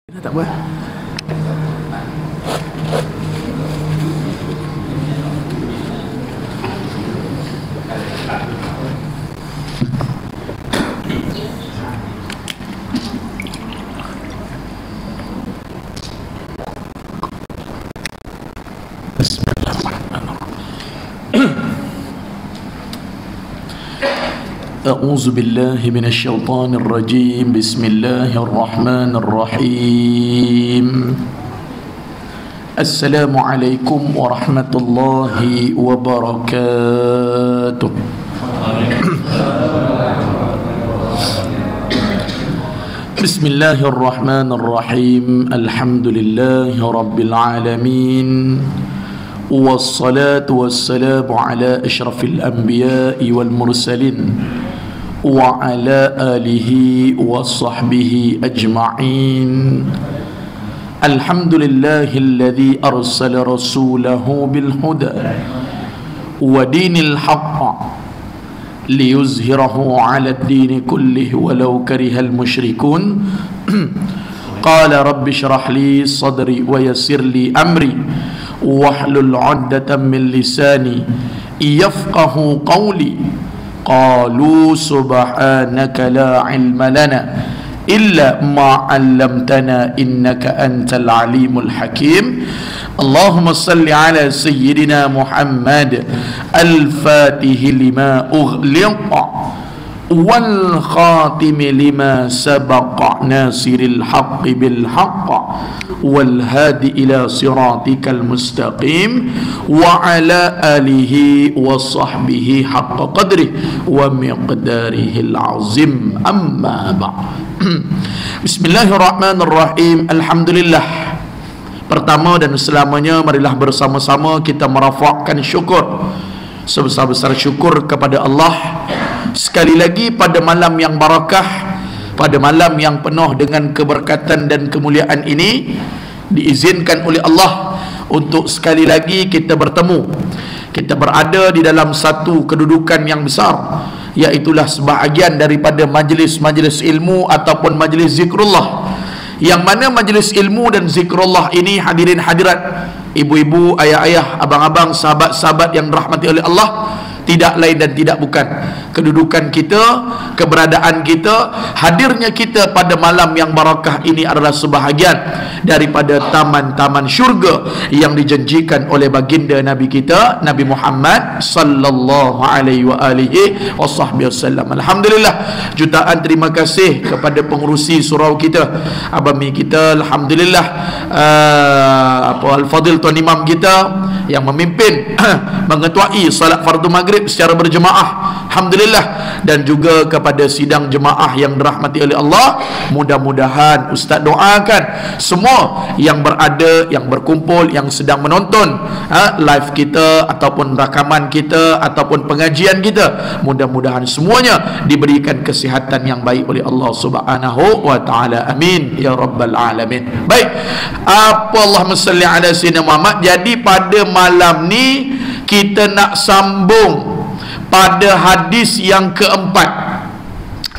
Tak apa. أعوذ بالله من الشيطان الرجيم بسم الله الرحمن الرحيم السلام عليكم ورحمة الله وبركاته بسم الله الرحمن الرحيم الحمد لله رب العالمين والصلاة والسلام على أشرف الأنبياء والمرسلين وعلى آله وصحبه أجمعين الحمد لله الذي أرسل رسوله بالهدى ودين الحق ليظهره على الدين كله ولو كره المشركون قال رب اشرح لي صدري ويسر لي أمري واحلل عقدة من لساني يفقه قولي قالوا سبحانك لا علم لنا إلا ما علمتنا إنك أنت العليم الحكيم اللهم صل على سيدنا محمد الفاتح لما أغلق والخاتم لما سبق ناصر الحق بالحق والهادي إلى صراطك المستقيم وعلى آله وصحبه حق قدره ومقداره العظيم أما بعد بسم الله الرحمن الرحيم الحمد لله. Pertama dan selamanya marilah bersama-sama kita merafakkan syukur, sebesar-besar syukur kepada Allah sekali lagi pada malam yang barakah, pada malam yang penuh dengan keberkatan dan kemuliaan ini diizinkan oleh Allah untuk sekali lagi kita bertemu. Kita berada di dalam satu kedudukan yang besar, iaitulah sebahagian daripada majlis-majlis ilmu ataupun majlis zikrullah, yang mana majlis ilmu dan zikrullah ini hadirin hadirat, ibu-ibu, ayah-ayah, abang-abang, sahabat-sahabat yang dirahmati oleh Allah, tidak lain dan tidak bukan kedudukan kita, keberadaan kita, hadirnya kita pada malam yang barakah ini adalah sebahagian daripada taman-taman syurga yang dijanjikan oleh baginda Nabi kita Nabi Muhammad sallallahu alaihi wasallam. Alhamdulillah, jutaan terima kasih kepada pengurusi surau kita, abami kita, alhamdulillah, Al-Fadil Tuan Imam kita yang memimpin mengetuai salat fardu maghrib secara berjemaah, alhamdulillah, dan juga kepada sidang jemaah yang dirahmati oleh Allah. Mudah-mudahan Ustaz doakan semua yang berada, yang berkumpul, yang sedang menonton live kita ataupun rakaman kita ataupun pengajian kita, mudah-mudahan semuanya diberikan kesihatan yang baik oleh Allah Subhanahu wa taala. Amin ya rabbal alamin. Baik, Allahumma salli ala sayyidina Muhammad. Jadi pada malam ni kita nak sambung pada hadis yang keempat,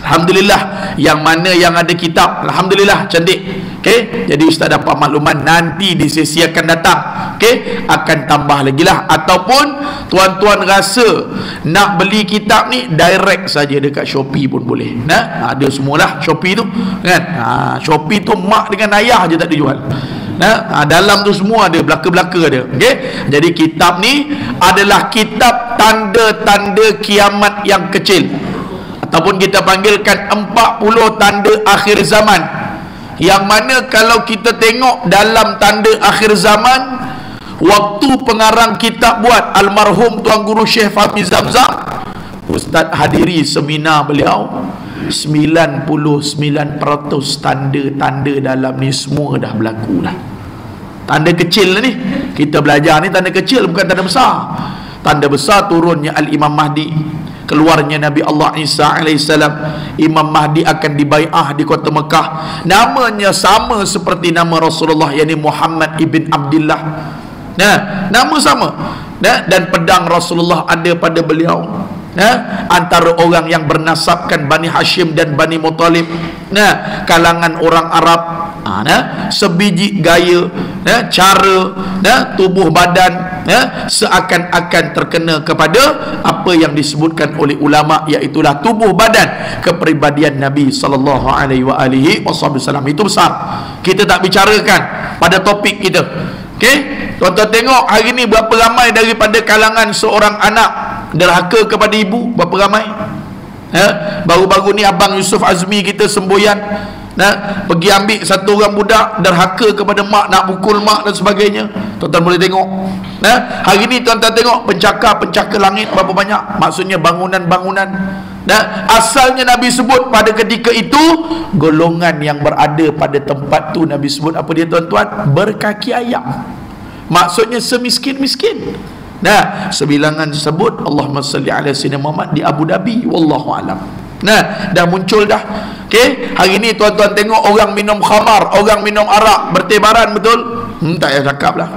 alhamdulillah, yang mana yang ada kitab, alhamdulillah, cantik. Okey, jadi ustaz dapat makluman nanti di sesi akan datang, okey, akan tambah lagi lah. Ataupun tuan-tuan rasa nak beli kitab ni, direct saja dekat Shopee pun boleh. Nah, ada semualah Shopee tu kan. Shopee tu mak dengan ayah je tak dijual. Nah, dalam tu semua ada, belaka-belaka ada. Okey, jadi kitab ni adalah kitab tanda-tanda kiamat yang kecil, ataupun kita panggilkan 40 tanda akhir zaman, yang mana kalau kita tengok dalam tanda akhir zaman, waktu pengarang kitab buat almarhum Tuan Guru Syekh Fahmi Zamzam, Ustaz hadiri seminar beliau, 99% tanda-tanda dalam ni semua dah berlaku dah. Tanda kecil ni kita belajar ni, tanda kecil bukan tanda besar. Tanda besar turunnya Al-Imam Mahdi, keluarnya Nabi Allah Isa alaihissalam. Imam Mahdi akan dibai'ah di kota Mekah, namanya sama seperti nama Rasulullah, yakni Muhammad ibn Abdullah. Nah, nama sama. Nah, dan pedang Rasulullah ada pada beliau. antara orang yang bernasabkan Bani Hashim dan Bani Muttalib, kalangan orang Arab, sebiji gaya, cara, tubuh badan, seakan-akan terkena kepada apa yang disebutkan oleh ulama, iaitulah tubuh badan kepribadian Nabi sallallahu alaihi wasallam. Itu besar, kita tak bicarakan pada topik kita. Okey, tuan-tuan tengok hari ni berapa ramai daripada kalangan seorang anak derhaka kepada ibu, berapa ramai. Baru-baru ni Abang Yusuf Azmi kita semboyan, pergi ambil satu orang budak derhaka kepada mak, nak pukul mak dan sebagainya. Tuan-tuan boleh tengok. Hari ni tuan-tuan tengok pencakar langit berapa banyak, maksudnya bangunan-bangunan. Asalnya Nabi sebut pada ketika itu, golongan yang berada pada tempat tu Nabi sebut apa dia tuan-tuan? Berkaki ayam, maksudnya semiskin-miskin. Sebilangan sebut Allahumma salli ala sayyidina Muhammad di Abu Dhabi, wallahu alam. Dah muncul dah. Okey, hari ni tuan-tuan tengok orang minum khamar, orang minum arak bertebaran, betul? Tak payah cakap lah.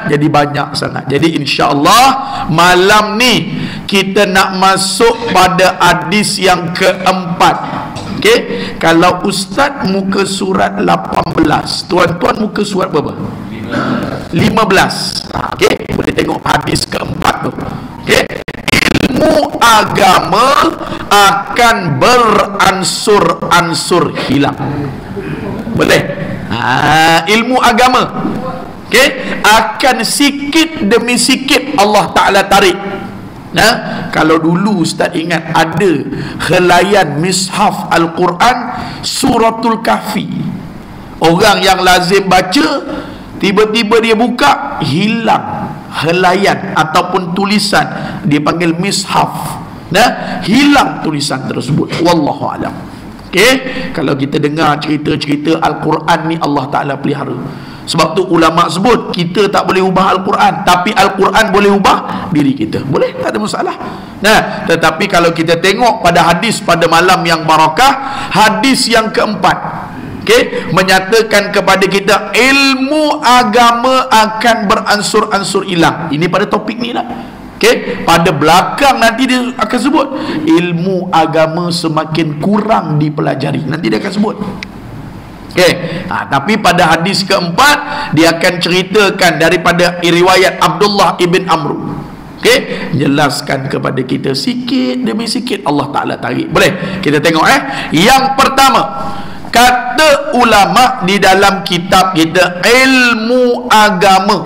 Jadi banyak sangat. Jadi insya-Allah malam ni kita nak masuk pada hadis yang keempat. Okey, kalau ustaz muka surat 18, tuan-tuan muka surat berapa? 15. Okey, boleh tengok hadis keempat tu. Okey, ilmu agama akan beransur-ansur hilang. Boleh? Ilmu agama, okey, akan sikit demi sikit Allah Ta'ala tarik. Kalau dulu ustaz ingat ada helaian mishaf Al-Quran suratul Kahfi, orang yang lazim baca, tiba-tiba dia buka, hilang helaian ataupun tulisan, dia panggil mishaf, hilang tulisan tersebut. Wallahu alam. Okey, kalau kita dengar cerita-cerita Al-Quran ni Allah Ta'ala pelihara. Sebab tu ulama sebut kita tak boleh ubah Al-Quran, tapi Al-Quran boleh ubah diri kita. Boleh, tak ada masalah. Tetapi kalau kita tengok pada hadis pada malam yang barakah, hadis yang keempat, okey, menyatakan kepada kita ilmu agama akan beransur-ansur hilang. Ini pada topik ni lah. Okey, pada belakang nanti dia akan sebut ilmu agama semakin kurang dipelajari. Nanti dia akan sebut. Okey, tapi pada hadis keempat dia akan ceritakan daripada riwayat Abdullah ibn Amr. Okey, jelaskan kepada kita sikit demi sikit Allah Ta'ala tarik. Boleh kita tengok yang pertama, kata ulama di dalam kitab kita, ilmu agama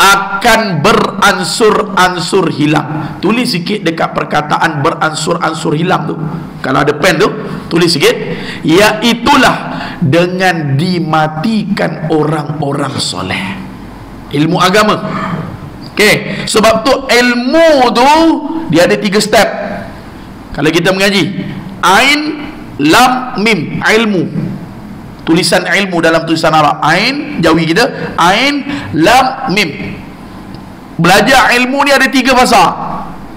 akan beransur-ansur hilang. Tulis sikit dekat perkataan beransur-ansur hilang tu, kalau ada pen tu tulis sikit, iaitulah dengan dimatikan orang-orang soleh. Ilmu agama. Okey, sebab tu ilmu tu dia ada 3 step. Kalau kita mengaji, ain, lam, mim, ilmu. Tulisan ilmu dalam tulisan Arab, ain, jawi kita, ain, lam, mim. Belajar ilmu ni ada 3 fasa.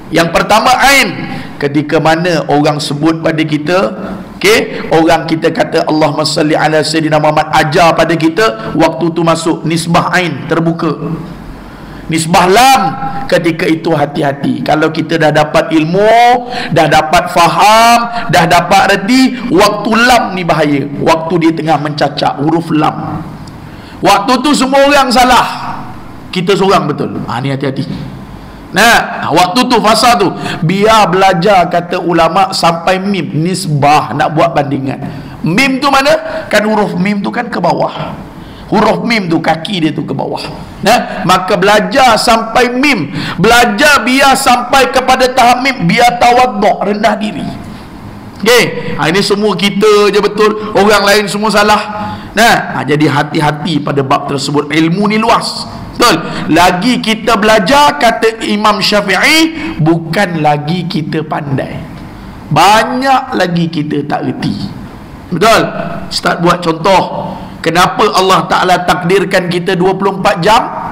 Yang pertama ain, ketika mana orang sebut pada kita, okey, orang kita kata Allahumma salli ala sayyidina Muhammad, ajar pada kita, waktu tu masuk nisbah ain, terbuka. Nisbah lam, ketika itu hati-hati. Kalau kita dah dapat ilmu, dah dapat faham, dah dapat reti, waktu lam ni bahaya. Waktu dia tengah mencacak huruf lam, waktu tu semua orang salah, kita seorang betul. Ni hati-hati. Waktu tu fasa tu biar belajar, kata ulama, sampai mim, nisbah, nak buat bandingan. Mim tu mana? Kan huruf mim tu kan ke bawah, huruf mim tu kaki dia tu ke bawah. Maka belajar sampai mim, belajar biar sampai kepada tahap mim, biar tawaduk, rendah diri. Okey, ini semua kita je betul, orang lain semua salah. Jadi hati-hati pada bab tersebut. Ilmu ni luas, betul. Lagi kita belajar, kata Imam Syafi'i, bukan lagi kita pandai, banyak lagi kita tak reti. Betul. Ustaz buat contoh, kenapa Allah Ta'ala takdirkan kita 24 jam?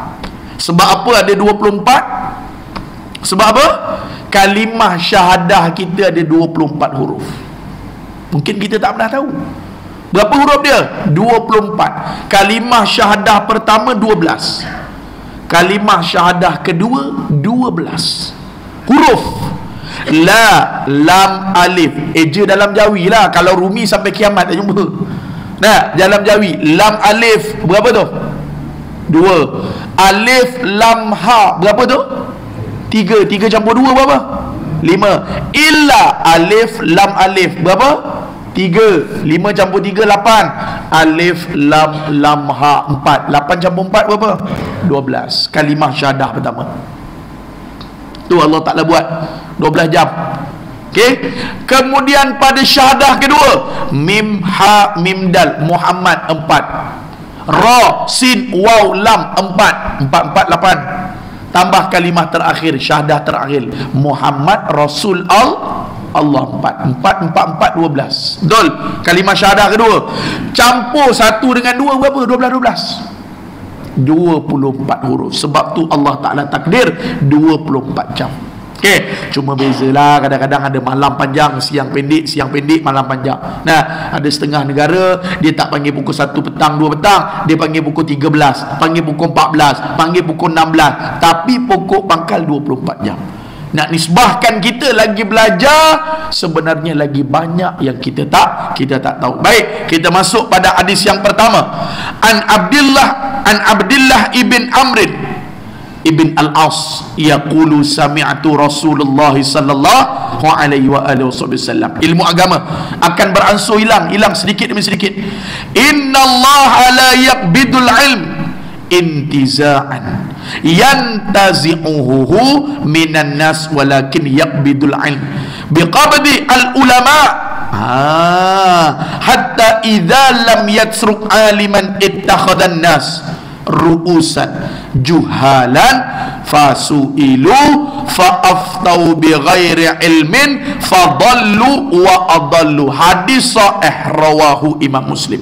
Sebab apa ada 24? Sebab apa? Kalimah syahadah kita ada 24 huruf. Mungkin kita tak pernah tahu. Berapa huruf dia? 24. Kalimah syahadah pertama 12. Kalimah syahadah kedua 12 huruf. La, lam, alif. Eja dalam jawi lah. Kalau Rumi sampai kiamat tak jumpa. Nah, dalam jawi, lam, alif, berapa tu? 2. Alif, lam, ha, berapa tu? 3. 3 campur 2 berapa? 5. Illa, alif, lam, alif, berapa? 3. 5 campur 3, 8. Alif, lam, lam, ha, 4. 8 campur 4 berapa? 12. Kalimah syahadah pertama. Tu Allah Ta'ala buat 12 jam. Okey. Kemudian pada syahadah kedua, mim, ha, mim, dal, Muhammad 4. Ra, sin, waw, lam 4. 4, 4, 8. Tambah kalimah terakhir, syahadah terakhir, Muhammad Rasul Allah 4. 4, 4, 4, 12. Betul? Kalimah syahadah kedua. Campur 1 dengan 2 berapa? 12. 24 huruf. Sebab tu Allah Ta'ala takdir 24 jam. Okey, cuma bezalah, kadang-kadang ada malam panjang, siang pendek, malam panjang. Nah, ada setengah negara dia tak panggil pukul 1 petang, 2 petang, dia panggil pukul 13, panggil pukul 14, panggil pukul 16, tapi pokok pangkal 24 jam. Nak nisbahkan kita lagi belajar, sebenarnya lagi banyak yang kita tak tahu. Baik, kita masuk pada hadis yang pertama. An Abdillah ibn Amr ibn al-As yaqulu sami'tu Rasulullah sallallahu alaihi wa alihi wasallam. Ilmu agama akan beransur hilang sedikit demi sedikit. Innallaha la yaqbidul ilm intiza'an yantazi'uhu minan nas walakin yaqbidul ilm biqabdi al-ulama hatta idza lam yatruk aliman ittakhadhan nas ru'usan juhalan fasu'ilu fa'aftau bighairi ilmin fadallu wa adallu. Hadis sahih rawahu Imam Muslim.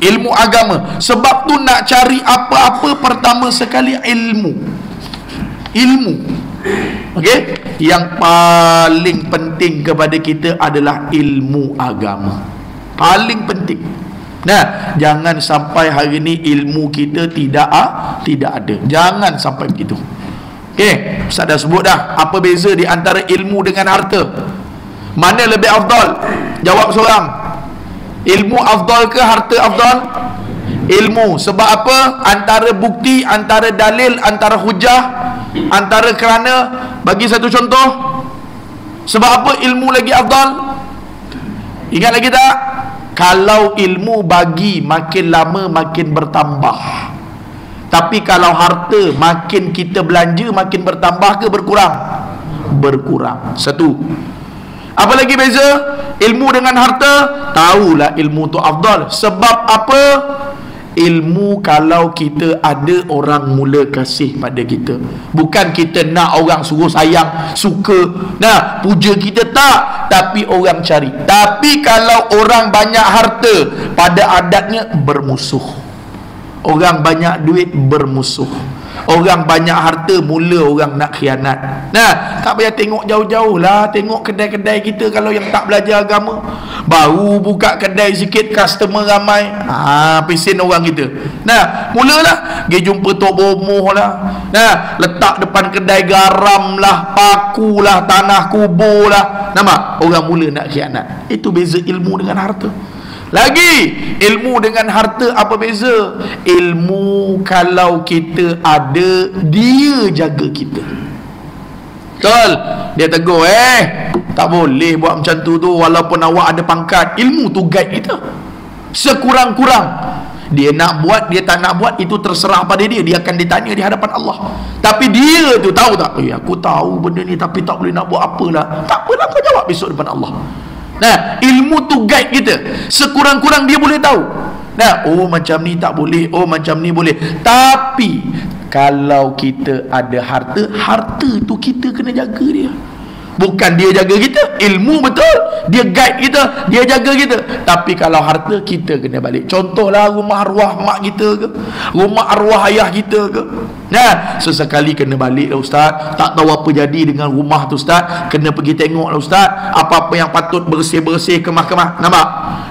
Ilmu agama, sebab tu nak cari apa-apa pertama sekali ilmu. Okey, yang paling penting kepada kita adalah ilmu agama. Paling penting. Nah, jangan sampai hari ni ilmu kita tidak ada. Jangan sampai begitu. Okey, Ustaz dah sebut dah apa beza di antara ilmu dengan harta. Mana lebih afdal? Jawab seorang. Ilmu afdal ke harta afdal? Ilmu. Sebab apa? Antara bukti, antara dalil, antara hujah, antara kerana. Bagi satu contoh. Sebab apa ilmu lagi afdal? Ingat lagi tak? Kalau ilmu bagi makin lama makin bertambah. Tapi kalau harta makin kita belanja makin bertambah ke berkurang? Berkurang. Satu. Apa lagi beza ilmu dengan harta? Tahulah ilmu tu afdal. Sebab apa? Ilmu kalau kita ada orang mula kasih pada kita. Bukan kita nak orang suruh sayang, suka, nah puja kita, tak. Tapi orang cari. Tapi kalau orang banyak harta, pada adatnya bermusuh. Orang banyak duit bermusuh. Orang banyak harta, mula orang nak khianat. Nah, tak payah tengok jauh-jauh lah. Tengok kedai-kedai kita kalau yang tak belajar agama, baru buka kedai sikit, customer ramai, pesen orang kita. Nah, mulalah pergi jumpa tok bomoh lah. Nah, letak depan kedai garam lah, paku lah, tanah kubur lah. Nampak? Orang mula nak khianat. Itu beza ilmu dengan harta. Lagi, ilmu dengan harta apa beza? Ilmu kalau kita ada, dia jaga kita. Betul? Dia tegur, tak boleh buat macam tu walaupun awak ada pangkat. Ilmu tu guide kita. Sekurang-kurang dia nak buat, dia tak nak buat, itu terserah pada dia. Dia akan ditanya di hadapan Allah. Tapi dia tu tahu tak? Aku tahu benda ni tapi tak boleh nak buat apalah. Tak apalah, kau jawab besok depan Allah. Nah, ilmu tu guide kita. Sekurang-kurang dia boleh tahu. Nah, oh macam ni tak boleh, oh macam ni boleh. Tapi kalau kita ada harta, harta tu kita kena jaga dia. Bukan dia jaga kita. Ilmu betul, dia guide kita, dia jaga kita. Tapi kalau harta, kita kena balik. Contohlah rumah arwah mak kita ke, rumah arwah ayah kita ke. Nah, sesekali kena balik lah Ustaz. Tak tahu apa jadi dengan rumah tu Ustaz, kena pergi tengok lah Ustaz. Apa-apa yang patut bersih-bersih, kemah-kemah. Nampak?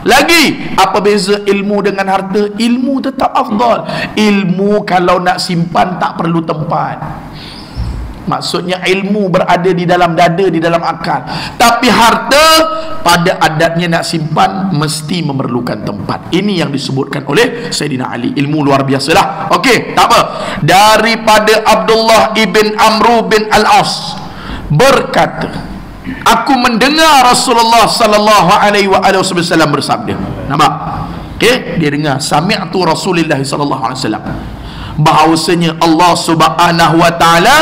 Lagi, apa beza ilmu dengan harta? Ilmu tetap afdal. Ilmu kalau nak simpan tak perlu tempat. maksudnya ilmu berada di dalam dada, di dalam akal. Tapi harta pada adatnya nak simpan mesti memerlukan tempat. Ini yang disebutkan oleh Sayyidina Ali. Ilmu luar biasalah. Okey, tak apa. Daripada Abdullah ibn Amr bin Al-As berkata, aku mendengar Rasulullah sallallahu alaihi wasallam bersabda. Nampak? Okey, dia dengar sami'tu Rasulullah sallallahu alaihi wasallam, bahawasanya Allah Subhanahu wa taala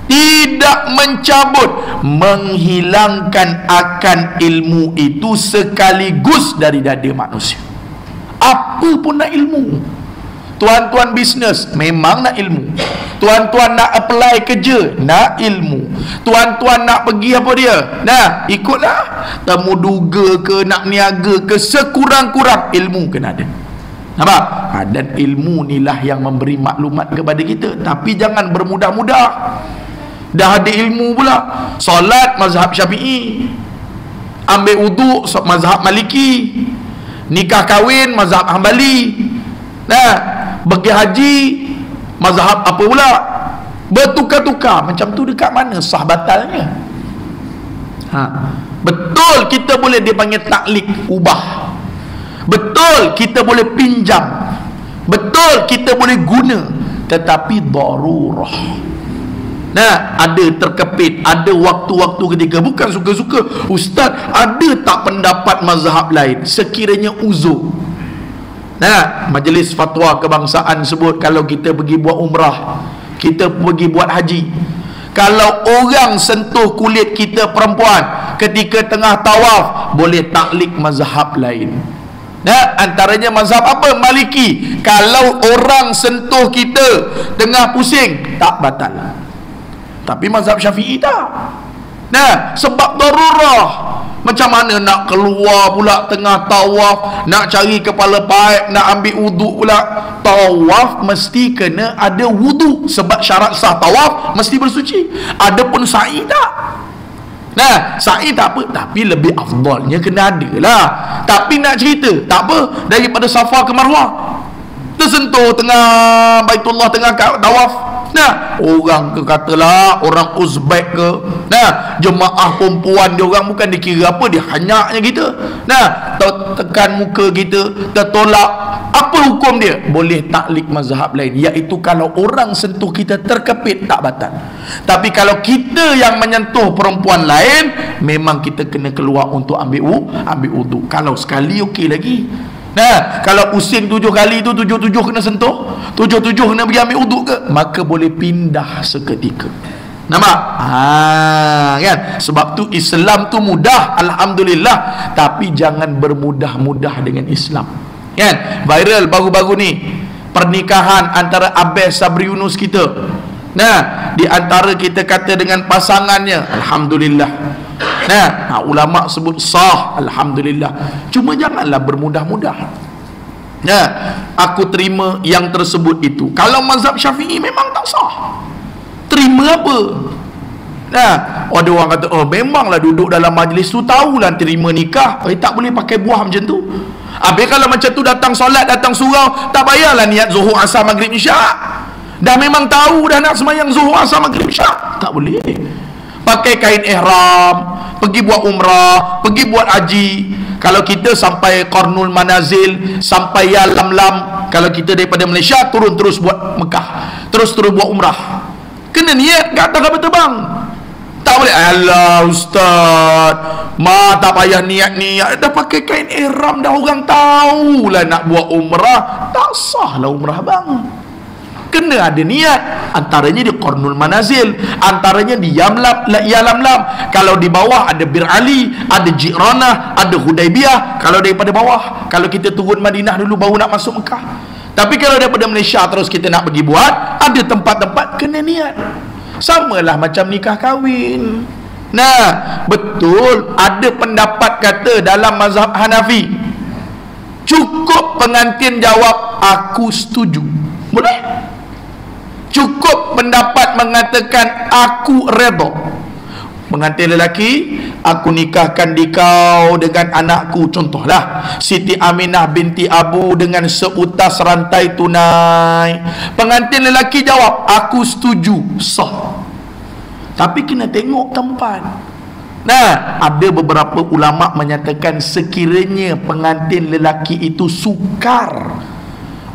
tidak mencabut, menghilangkan akan ilmu itu sekaligus dari dada manusia. Apa pun nak ilmu. Tuan-tuan bisnes memang nak ilmu. Tuan-tuan nak apply kerja, nak ilmu. Tuan-tuan nak pergi apa dia? Nah, ikutlah. Temu duga ke, nak niaga ke, sekurang-kurang ilmu kena ada. Nampak? Dan ilmu inilah yang memberi maklumat kepada kita. Tapi jangan bermudah-mudah. Dah ada ilmu pula, solat mazhab Syafi'i, ambil wuduk mazhab Maliki, nikah kahwin mazhab Hambali, nah, pergi haji mazhab apa pula, bertukar-tukar. Macam tu dekat mana sah batalnya? Betul kita boleh dipanggil taklik, ubah. Betul kita boleh pinjam, betul kita boleh guna, tetapi darurah. Nah, ada terkepit, ada waktu-waktu ketika bukan suka-suka. Ustaz, ada tak pendapat mazhab lain sekiranya uzur? Nah, Majlis Fatwa Kebangsaan sebut kalau kita pergi buat umrah, kita pergi buat haji, kalau orang sentuh kulit kita perempuan ketika tengah tawaf, boleh taklik mazhab lain. Nah, antaranya mazhab apa? Maliki. Kalau orang sentuh kita tengah pusing, tak batal. Tapi mazhab Syafi'i tak. Nah, sebab darurah. Macam mana nak keluar pula tengah tawaf, nak cari kepala paip, nak ambil wuduk pula. Tawaf mesti kena ada wuduk, sebab syarat sah tawaf mesti bersuci. Adapun sa'i tak. Nah, sa'i tak apa, tapi lebih afdalnya kena ada lah. Tapi nak cerita, tak apa, daripada Safa ke Marwah, tersentuh tengah Baitullah, tengah tawaf. Nah, orang ke katalah orang Uzbek ke, nah, jemaah perempuan dia orang bukan dikira apa, dia hanyaknya kita. Nah, tekan muka kita, tertolak. Apa hukum dia? Boleh taklik mazhab lain, iaitu kalau orang sentuh kita terkepit, tak batal. Tapi kalau kita yang menyentuh perempuan lain, memang kita kena keluar untuk ambil wuduk. Kalau sekali okey lagi. Nah, kalau pusing 7 kali tu 7 kena sentuh, 7 kena pergi ambil wuduk ke, maka boleh pindah seketika. Nampak? Kan? Sebab tu Islam tu mudah, alhamdulillah, tapi jangan bermudah-mudah dengan Islam. Kan? Viral baru-baru ni pernikahan antara Abes Sabri Yunus kita. Nah, di antara kita kata dengan pasangannya, alhamdulillah. Nah, ulama sebut sah, alhamdulillah. Cuma janganlah bermudah-mudah. Nah, aku terima yang tersebut itu. Kalau mazhab Syafi'i memang tak sah, terima apa? Nah, ada orang kata, oh memanglah duduk dalam majlis tu tahulah terima nikah. Tak boleh pakai buah macam tu. Habis kalau macam tu datang solat, datang surau, tak payahlah niat zuhur, asar, maghrib, isyak. Dah memang tahu dah nak semayang zuhur, asar, maghrib, isyak. Tak boleh. Pakai kain ihram, pergi buat umrah, pergi buat haji. Kalau kita sampai Qarnul Manazil, sampai Yalamlam, kalau kita daripada Malaysia turun terus buat Mekah, terus buat umrah, kena niat kat atas kapal terbang. Tak boleh, alah ustaz, tak payah niat-niat, dah pakai kain ihram, dah orang tahu lah nak buat umrah. Tak sah lah umrah bang. Kena ada niat. Antaranya di Qarnul Manazil, antaranya di Yalamlam. Kalau di bawah ada Bir Ali, ada Ji'ranah, ada Hudaibiyah. Kalau daripada bawah, kalau kita turun Madinah dulu baru nak masuk Mekah. Tapi kalau daripada Malaysia terus kita nak pergi buat, ada tempat-tempat kena niat. Samalah macam nikah kahwin. Nah, betul ada pendapat kata dalam mazhab Hanafi, cukup pengantin jawab aku setuju, boleh. Cukup pendapat mengatakan aku redha. Pengantin lelaki, aku nikahkan dikau dengan anakku, contohlah Siti Aminah binti Abu dengan seutas rantai tunai. Pengantin lelaki jawab aku setuju, sah. tapi kena tengok tempat. Nah, ada beberapa ulama menyatakan sekiranya pengantin lelaki itu sukar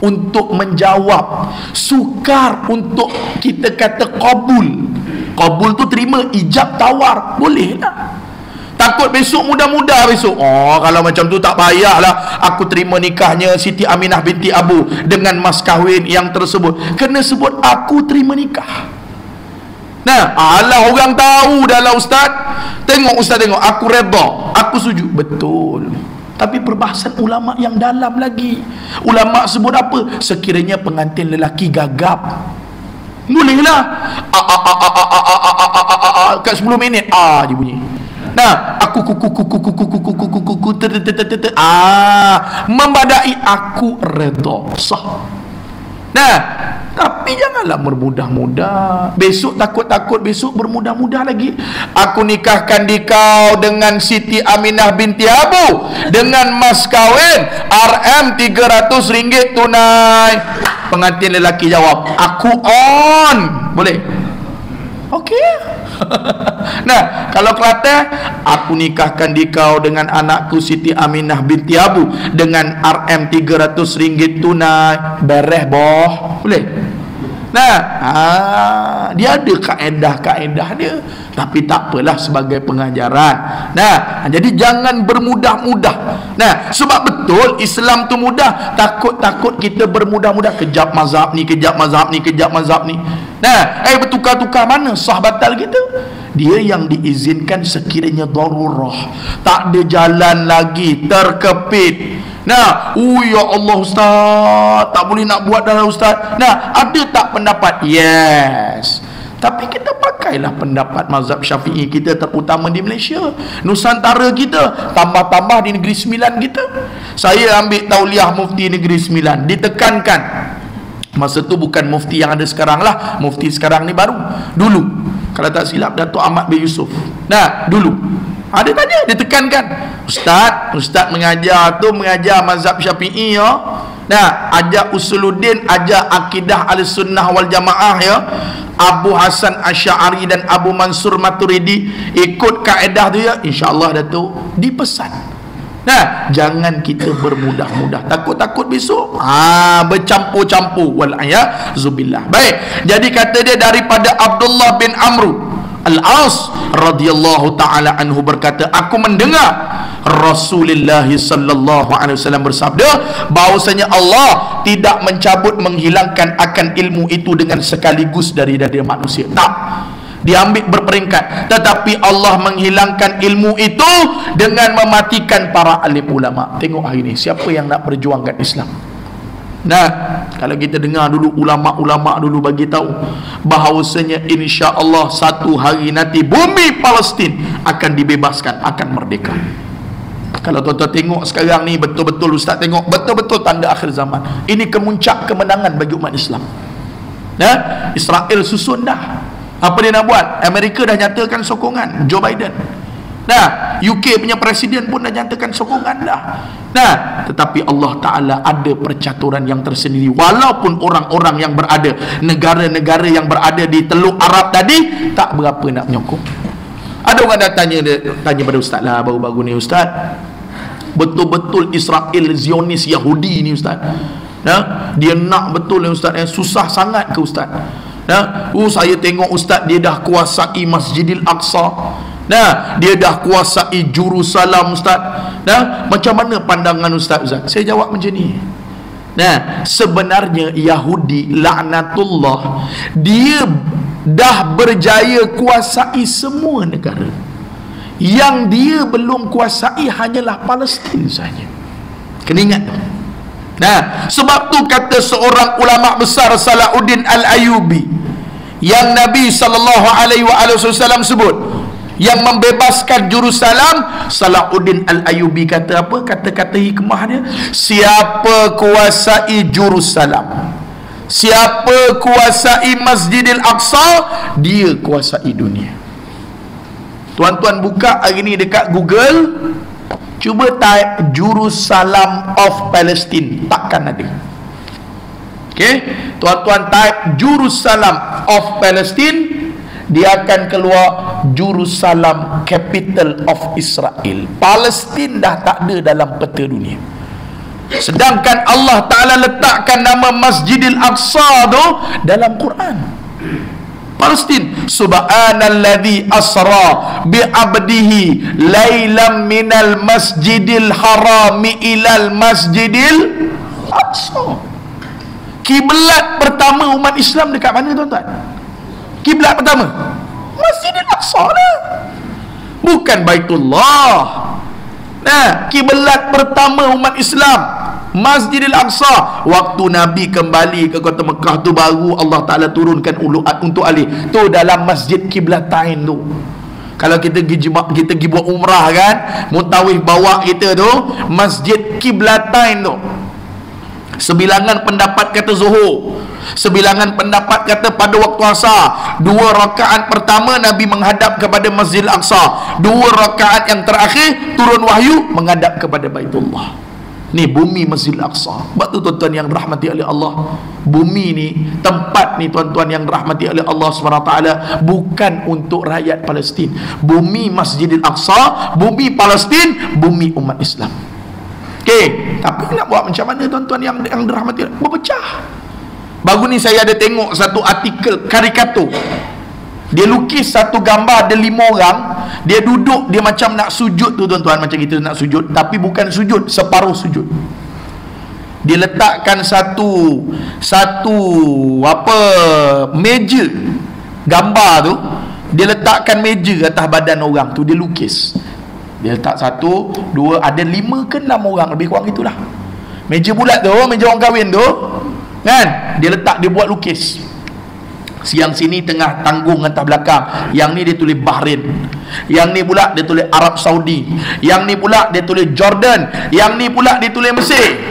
untuk menjawab, sukar untuk kita kata qabul. Qabul tu terima, ijab tawar, boleh lah. Takut besok mudah-mudah besok, oh kalau macam tu tak payahlah aku terima nikahnya Siti Aminah binti Abu dengan mas kahwin yang tersebut. Kena sebut aku terima nikah. Nah, alah orang tahu dah lah ustaz. Tengok ustaz, tengok, aku redha, aku sujud. Betul. Tapi perbahasan ulama yang dalam lagi. Ulama sebut apa? Sekiranya pengantin lelaki gagap, bolehlah. Kat 10 minit dia bunyi. Nah, aku membadai aku redha, sah. Nah, tapi janganlah bermudah-mudah. Besok takut-takut besok bermudah-mudah lagi. Aku nikahkan dikau dengan Siti Aminah binti Abu dengan mas kahwin RM300 tunai. Pengantin lelaki jawab, aku on. Boleh? Okey. Nah, kalau Kelantan, aku nikahkan dikau dengan anakku Siti Aminah binti Abu dengan RM300 tunai. Bereh boh. Boleh? Nah, dia ada kaedah-kaedah dia, tapi tak apalah sebagai pengajaran. Nah, jadi jangan bermudah-mudah. Nah, sebab betul Islam tu mudah. Takut-takut kita bermudah-mudah, kejap mazhab ni, kejap mazhab ni, kejap mazhab ni. Nah, bertukar-tukar, mana sah batal kita? Dia yang diizinkan sekiranya darurah, tak ada jalan lagi, terkepit. Nah, ya Allah ustaz, tak boleh nak buat dah ustaz. Nah, ada tak pendapat? Yes. Tapi kita pakailah pendapat mazhab Syafi'i kita, terutama di Malaysia, Nusantara kita, tambah-tambah di Negeri Sembilan kita. Saya ambil tauliah mufti Negeri Sembilan, ditekankan. Masa tu bukan mufti yang ada sekarang lah, mufti sekarang ni baru. Dulu, kalau tak silap, Datuk Ahmad bin Yusuf. Nah, dulu ada tanya, dia tekankan, Ustaz mengajar tu mengajar mazhab Syafi'i ya. Nah, ajar usuluddin, ajar akidah al-sunnah wal jamaah ya. Abu Hasan Asy'ari dan Abu Mansur Maturidi ikut kaedah tu ya. InsyaAllah Datuk dipesan. Nah, jangan kita bermudah-mudah, takut-takut besok bercampur-campur, wal'ayazubillah. Baik, jadi kata dia daripada Abdullah bin Amru Al-As radhiyallahu ta'ala anhu berkata, aku mendengar Rasulullah sallallahu alaihi wasallam bersabda bahwasanya Allah tidak mencabut menghilangkan akan ilmu itu dengan sekaligus dari manusia. Tak, diambil berperingkat, tetapi Allah menghilangkan ilmu itu dengan mematikan para alim ulama. Tengok hari ini siapa yang nak perjuangkan Islam. Nah, kalau kita dengar dulu ulama-ulama dulu bagi tahu bahawasanya insya-Allah satu hari nanti bumi Palestin akan dibebaskan, akan merdeka. Kalau tuan-tuan tengok sekarang ni, betul-betul ustaz tengok, betul-betul tanda akhir zaman. Ini kemuncak kemenangan bagi umat Islam. Nah, Israel susun dah. Apa dia nak buat? Amerika dah nyatakan sokongan Joe Biden. Nah, UK punya presiden pun dah nyatakan sokongan dah. Nah, tetapi Allah Ta'ala ada percaturan yang tersendiri. Walaupun orang-orang yang berada, negara-negara yang berada di Teluk Arab tadi tak berapa nak menyokong. Ada orang dah tanya pada ustaz lah baru-baru ni, ustaz, betul-betul Israel Zionis Yahudi ni ustaz, nah, dia nak betul ni ustaz, susah sangat ke ustaz? Nah, saya tengok ustaz, dia dah kuasai Masjidil Aqsa. Nah, dia dah kuasai Jerusalem ustaz. Nah, macam mana pandangan ustaz? Saya jawab macam ni. Nah, sebenarnya Yahudi laknatullah, dia dah berjaya kuasai semua negara. Yang dia belum kuasai hanyalah Palestin saja. Kena ingat. Nah, sebab tu kata seorang ulama besar Salahuddin Al-Ayyubi yang Nabi SAW sebut, yang membebaskan Jerusalem, Salahuddin Al-Ayyubi kata apa? Kata-kata hikmah dia, siapa kuasai Jerusalem, siapa kuasai Masjidil Aqsa, dia kuasai dunia. Tuan-tuan buka hari ni dekat Google, cuba type Jerusalem of Palestine, takkan ada. Okey, tuan-tuan type Jerusalem of Palestine, dia akan keluar Jerusalem, capital of Israel. Palestin dah tak ada dalam peta dunia. Sedangkan Allah Ta'ala letakkan nama Masjidil Aqsa tu dalam Quran. Palestin, subhanalladzi asra bi'abdihi lailam minal masjidil harami ilal masjidil aqsa. Kiblat pertama umat Islam dekat mana tuan-tuan? Kiblat pertama Masjidil Aqsa lah, bukan Baitullah. Nah, kiblat pertama umat Islam Masjidil Aqsa. Waktu Nabi kembali ke kota Mekah tu, baru Allah Ta'ala turunkan uluat untuk Ali tu dalam masjid Kiblatain tu. Kalau kita pergi buat umrah kan, Muntawif bawa kita tu Masjid Kiblatain tu. Sebilangan pendapat kata Zuhur, sebilangan pendapat kata pada waktu asar. 2 rakaat pertama Nabi menghadap kepada Masjidil Aqsa, 2 rakaat yang terakhir turun wahyu menghadap kepada Baitullah. Ni bumi Masjidil Aqsa. Sebab tu tuan-tuan yang rahmati oleh Allah, bumi ni, tempat ni tuan-tuan yang rahmati oleh Allah SWT, bukan untuk rakyat Palestin. Bumi Masjidil Aqsa, bumi Palestin, bumi umat Islam. Okey, tapi nak buat macam mana tuan-tuan yang dirahmati? Berpecah. Baru ni saya ada tengok satu artikel karikatur. Dia lukis satu gambar ada 5 orang, dia duduk, dia macam nak sujud tu tuan-tuan, macam kita nak sujud, tapi bukan sujud, separuh sujud. Dia letakkan satu meja gambar tu, dia letakkan meja atas badan orang tu, dia lukis. Dia letak 1, 2, ada 5 ke 6 orang, lebih kurang itulah. Meja bulat tu, meja orang kahwin tu kan, dia letak, dia buat lukis. Yang sini tengah tanggung atas belakang, yang ni dia tulis Bahrain, yang ni pula dia tulis Arab Saudi, yang ni pula dia tulis Jordan, yang ni pula dia tulis Mesir.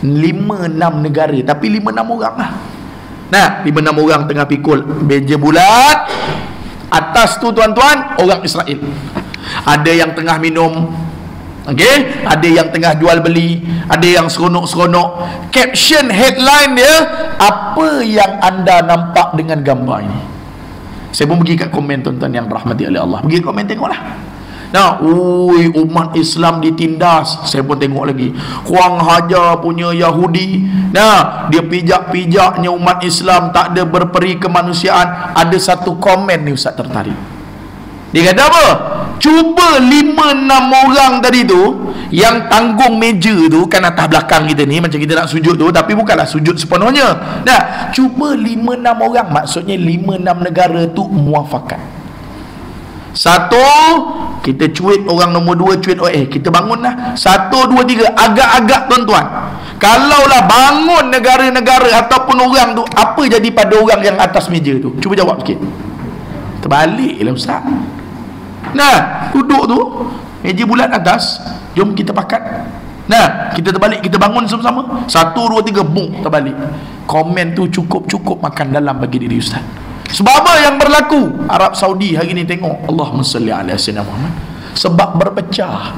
5-6 negara, tapi 5-6 orang lah. Nah, 5-6 orang tengah pikul meja bulat. Atas tu tuan-tuan, orang Israel. Ada yang tengah minum, okey, ada yang tengah jual beli, ada yang seronok-seronok. Caption headline dia, apa yang anda nampak dengan gambar ini? Saya pun pergi kat komen tuan-tuan yang rahmati oleh Allah. Pergi komen tengoklah. Nah, umat Islam ditindas. Saya pun tengok lagi. Kuang Hajar punya Yahudi. Nah, dia pijak-pijaknya umat Islam, tak ada berperi kemanusiaan. Ada satu komen ni Ustaz tertarik. Dia kata apa? Cuba 5-6 orang tadi tu yang tanggung meja tu, kan atas belakang kita ni macam kita nak sujud tu, tapi bukanlah sujud sepenuhnya. Nah, cuba 5-6 orang, maksudnya 5-6 negara tu muafakat. 1, kita cuit orang nombor 2, cuit kita bangunlah. 1, 2, 3, agak-agak tuan-tuan. Kalaulah bangun negara-negara ataupun orang tu, apa jadi pada orang yang atas meja tu? Cuba jawab sikit. Terbaliklah Ustaz. Nah, duduk tu meja bulat atas, jom kita pakat. Nah, kita terbalik, kita bangun sama-sama. 1, 2, 3, bung, terbalik. Komen tu cukup makan dalam bagi diri Ustaz. Sebab apa yang berlaku? Arab Saudi hari ni tengok, Allahumma salli ala sayyidina Muhammad. Sebab berpecah.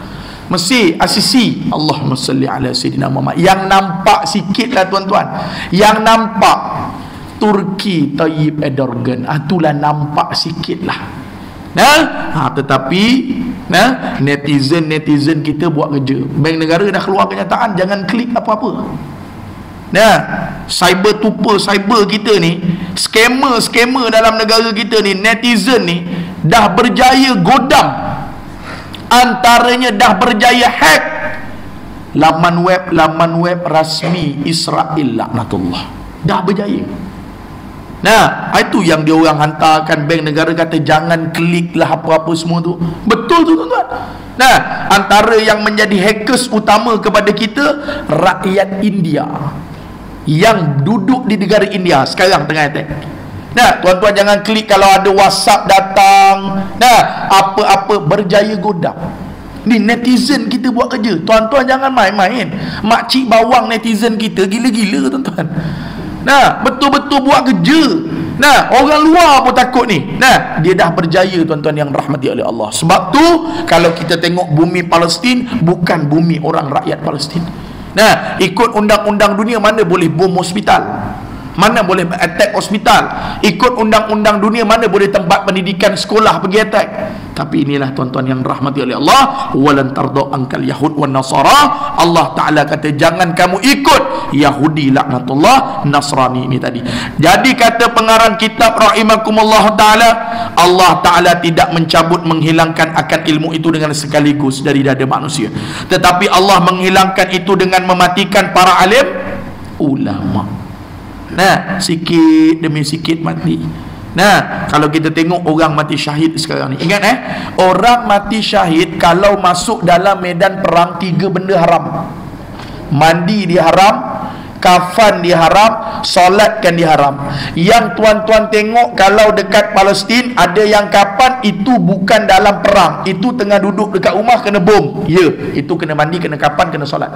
Mesir, Asisi, Allahumma salli ala sayyidina Muhammad. Yang nampak sikit lah tuan-tuan, yang nampak Turki, Tayyip Erdogan, itulah nampak sikit lah. Tetapi netizen kita buat kerja. Bank negara dah keluar kenyataan, jangan klik apa-apa. Cyber tuper cyber kita ni, scammer dalam negara kita ni, netizen ni dah berjaya godam. Antaranya dah berjaya hack laman web rasmi Israel laknatullah. Dah berjaya. Nah, itu yang dia orang hantarkan, bank negara kata jangan klik lah apa-apa semua tu. Betul tu tuan-tuan. Nah, antara yang menjadi hackers utama kepada kita, rakyat India yang duduk di negara India sekarang tengah attack. Nah, tuan-tuan jangan klik kalau ada WhatsApp datang. Nah, apa-apa berjaya godam. Ni netizen kita buat kerja. Tuan-tuan jangan main-main. Makcik bawang netizen kita gila-gila tuan-tuan. Nah, betul-betul buat kerja. Nah, orang luar pun takut ni. Nah, dia dah berjaya tuan-tuan yang rahmati oleh Allah. Sebab tu kalau kita tengok bumi Palestin bukan bumi orang rakyat Palestin. Nah, ikut undang-undang dunia mana boleh bom hospital? mana boleh attack hospital, ikut undang-undang dunia, mana boleh tempat pendidikan sekolah pergi attack. Tapi inilah tuan-tuan yang rahmati oleh Allah, walan tarda ankal yahud wan nasara. Allah Ta'ala kata jangan kamu ikut Yahudi laknatullah, Nasrani ini tadi. Jadi kata pengarang kitab rahimakumullah Ta'ala, Allah Ta'ala tidak mencabut, menghilangkan akan ilmu itu dengan sekaligus dari dada manusia, tetapi Allah menghilangkan itu dengan mematikan para alim ulama. Nah, sikit demi sikit mati. Nah, kalau kita tengok orang mati syahid sekarang ni, ingat orang mati syahid kalau masuk dalam medan perang, 3 benda haram. Mandi dia haram, kafan dia haram, solatkan dia haram. Yang tuan-tuan tengok kalau dekat Palestin ada yang kapan itu bukan dalam perang, itu tengah duduk dekat rumah kena bom. Ya, itu kena mandi, kena kafan, kena solat.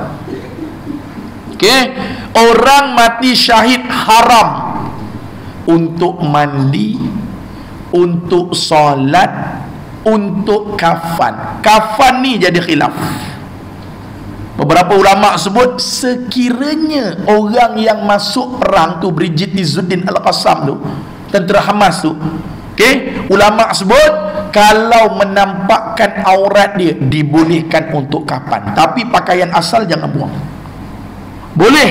Okey, orang mati syahid haram untuk mandi, untuk solat, untuk kafan. Kafan ni jadi khilaf. Beberapa ulama sebut sekiranya orang yang masuk perang tu, Brigid Izzuddin Al-Qassam tu, tentera Hamas tu, okey, ulama sebut kalau menampakkan aurat dia dibolehkan untuk kafan, tapi pakaian asal jangan buang. Boleh.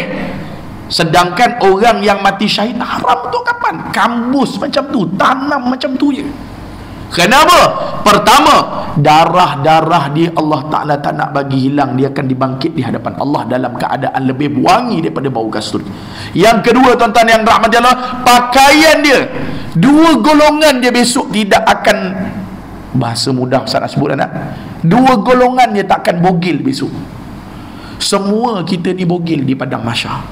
Sedangkan orang yang mati syahid haram untuk kapan? Kambus macam tu, tanam macam tu je. Kenapa? Pertama, darah-darah dia Allah Ta'ala tak nak bagi hilang, dia akan dibangkit di hadapan Allah dalam keadaan lebih wangi daripada bau kasturi. Yang kedua, tuan-tuan yang rahmat Allah, pakaian dia, 2 golongan dia besok tidak akan, bahasa mudah Ustaz nak sebut anak, 2 golongan dia tak akan bogil besok. Semua kita ni bogil di padang mahsyar.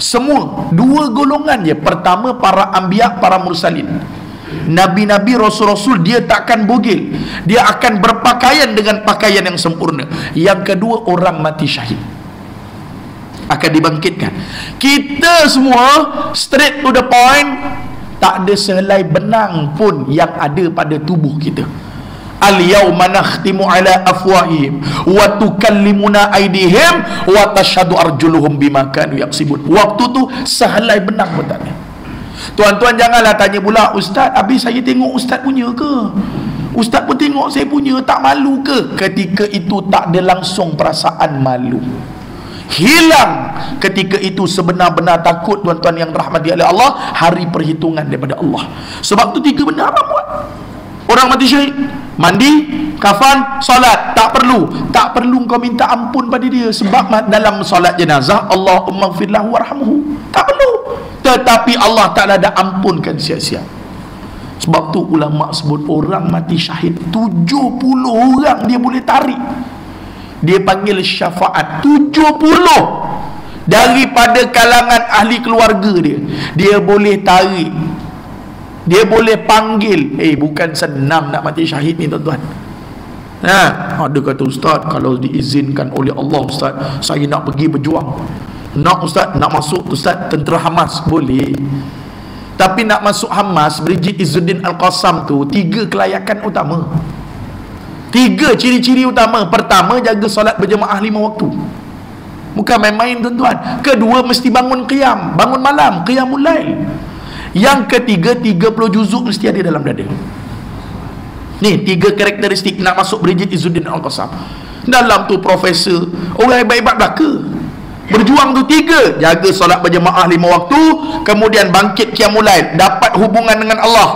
Semua 2 golongan je. Pertama, para anbiya, para mursalin, nabi-nabi, rasul-rasul, dia takkan bogil, dia akan berpakaian dengan pakaian yang sempurna. Yang kedua, orang mati syahid akan dibangkitkan. Kita semua straight to the point, tak ada sehelai benang pun yang ada pada tubuh kita. Al-yawma nakhtimu ala afwahihim wa tukallimuna aydihim wa tashhadu arjuluhum bima kanu yaksibun. Waktu tu sehelai benang pun tak ada. Tuan-tuan janganlah tanya pula, ustaz, habis saya tengok ustaz punya ke? Ustaz pun tengok saya punya, tak malu ke? Ketika itu tak ada langsung perasaan malu. Hilang ketika itu sebenar-benar takut, tuan-tuan yang rahmati oleh Allah, hari perhitungan daripada Allah. Sebab tu 3 benda haram buat. Orang mati syahid, mandi, kafan, solat, tak perlu kau minta ampun pada dia, sebab dalam solat jenazah Allahumma gfirlahu warhamhu, tak perlu. Tetapi Allah Ta'ala dah ampunkan sia-sia. Sebab tu ulama sebut orang mati syahid 70 orang dia boleh tarik. Dia panggil syafaat 70 daripada kalangan ahli keluarga dia. Dia boleh tarik, dia boleh panggil. Bukan senang nak mati syahid ni, tuan-tuan. Ada kata, ustaz, kalau diizinkan oleh Allah, ustaz, saya nak pergi berjuang. Nak ustaz, nak masuk ustaz tentera Hamas, boleh. Tapi nak masuk Hamas, Brigid Izzuddin Al-Qassam tu 3 kelayakan utama, 3 ciri-ciri utama. Pertama, jaga solat berjemaah 5 waktu, bukan main-main, tuan-tuan. Kedua, mesti bangun qiyam, bangun malam, qiyamul lail. Yang ketiga, 30 juzuk mesti ada dalam dada. Ni 3 karakteristik nak masuk Brigid Izzuddin Al-Qassam. Dalam tu profesor, orang hebat-hebat belaka. Berjuang tu 3, jaga solat berjemaah 5 waktu, kemudian bangkit qiyamul lail, dapat hubungan dengan Allah,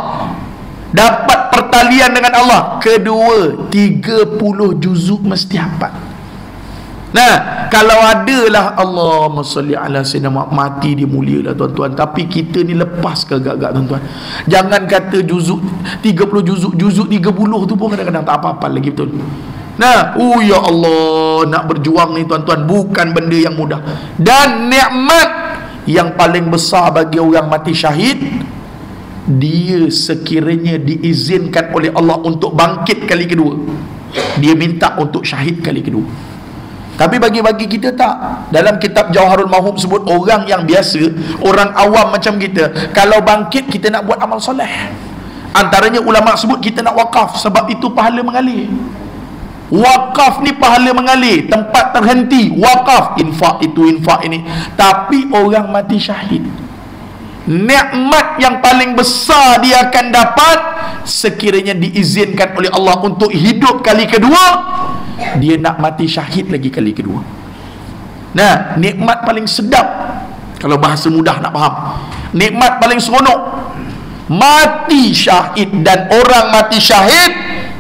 dapat pertalian dengan Allah. Kedua, 30 juzuk mesti hafal. Nah, kalau adalah Allahumma salli ala sayyidina Muhammad, mati dia mulia lah, tuan-tuan. Tapi kita ni lepas ke agak-agak, tuan-tuan. Jangan kata juzuk 30 juzuk 30 tu pun kadang-kadang tak apa-apa lagi, betul. Nah, ya Allah, nak berjuang ni, tuan-tuan, bukan benda yang mudah. Dan nikmat yang paling besar bagi orang mati syahid, dia sekiranya diizinkan oleh Allah untuk bangkit kali kedua, dia minta untuk syahid kali kedua. Tapi bagi kita tak. Dalam kitab Jawharul Mauhub sebut, orang yang biasa, orang awam macam kita, kalau bangkit kita nak buat amal soleh. Antaranya ulama sebut kita nak wakaf, sebab itu pahala mengalir. Wakaf ni pahala mengalir, tempat terhenti, wakaf, infak itu, infak ini. Tapi orang mati syahid, nikmat yang paling besar dia akan dapat sekiranya diizinkan oleh Allah untuk hidup kali kedua, dia nak mati syahid lagi kali kedua. Nah, nikmat paling sedap, kalau bahasa mudah nak faham, nikmat paling seronok mati syahid. Dan orang mati syahid,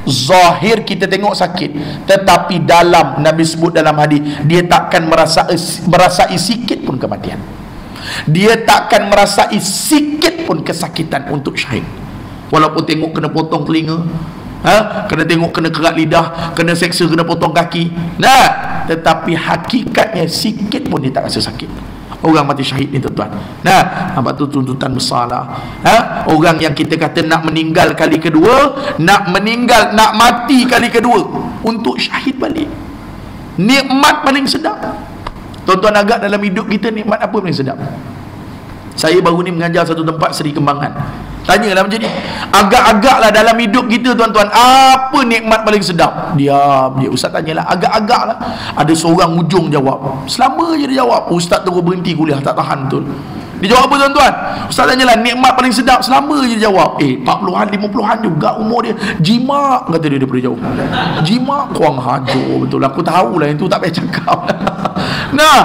zahir kita tengok sakit, tetapi dalam, Nabi sebut dalam hadis, dia takkan merasai sikit pun kematian. Dia takkan merasai sikit pun kesakitan untuk syahid. Walaupun tengok kena potong telinga, kena tengok kena kerat lidah, kena seksa, kena potong kaki, nah, tetapi hakikatnya sikit pun dia tak rasa sakit. Orang mati syahid ni tuan-tuan. Nah, apa tu tuntutan besar lah. Orang yang kita kata nak meninggal kali kedua, nak mati kali kedua untuk syahid balik. Nikmat paling sedap. Tuan-tuan, agak dalam hidup kita nikmat apa paling sedap? Saya baru ni mengajar satu tempat Seri Kembangan. Tanyalah macam ni, agak-agaklah dalam hidup kita tuan-tuan, apa nikmat paling sedap? Dia ustaz tanyalah, agak-agaklah. Ada seorang ujung jawab, selama je dia jawab, ustaz terus berhenti kuliah, tak tahan betul. Dia jawab apa tuan-tuan? Ustaz tanyalah, nikmat paling sedap, selama je dia jawab. 40-an 50-an juga umur dia. Jimat, kata dia daripada jauh. Jimat kurang hajar betul. Aku tahulah yang tu tak payah cakap. Nah,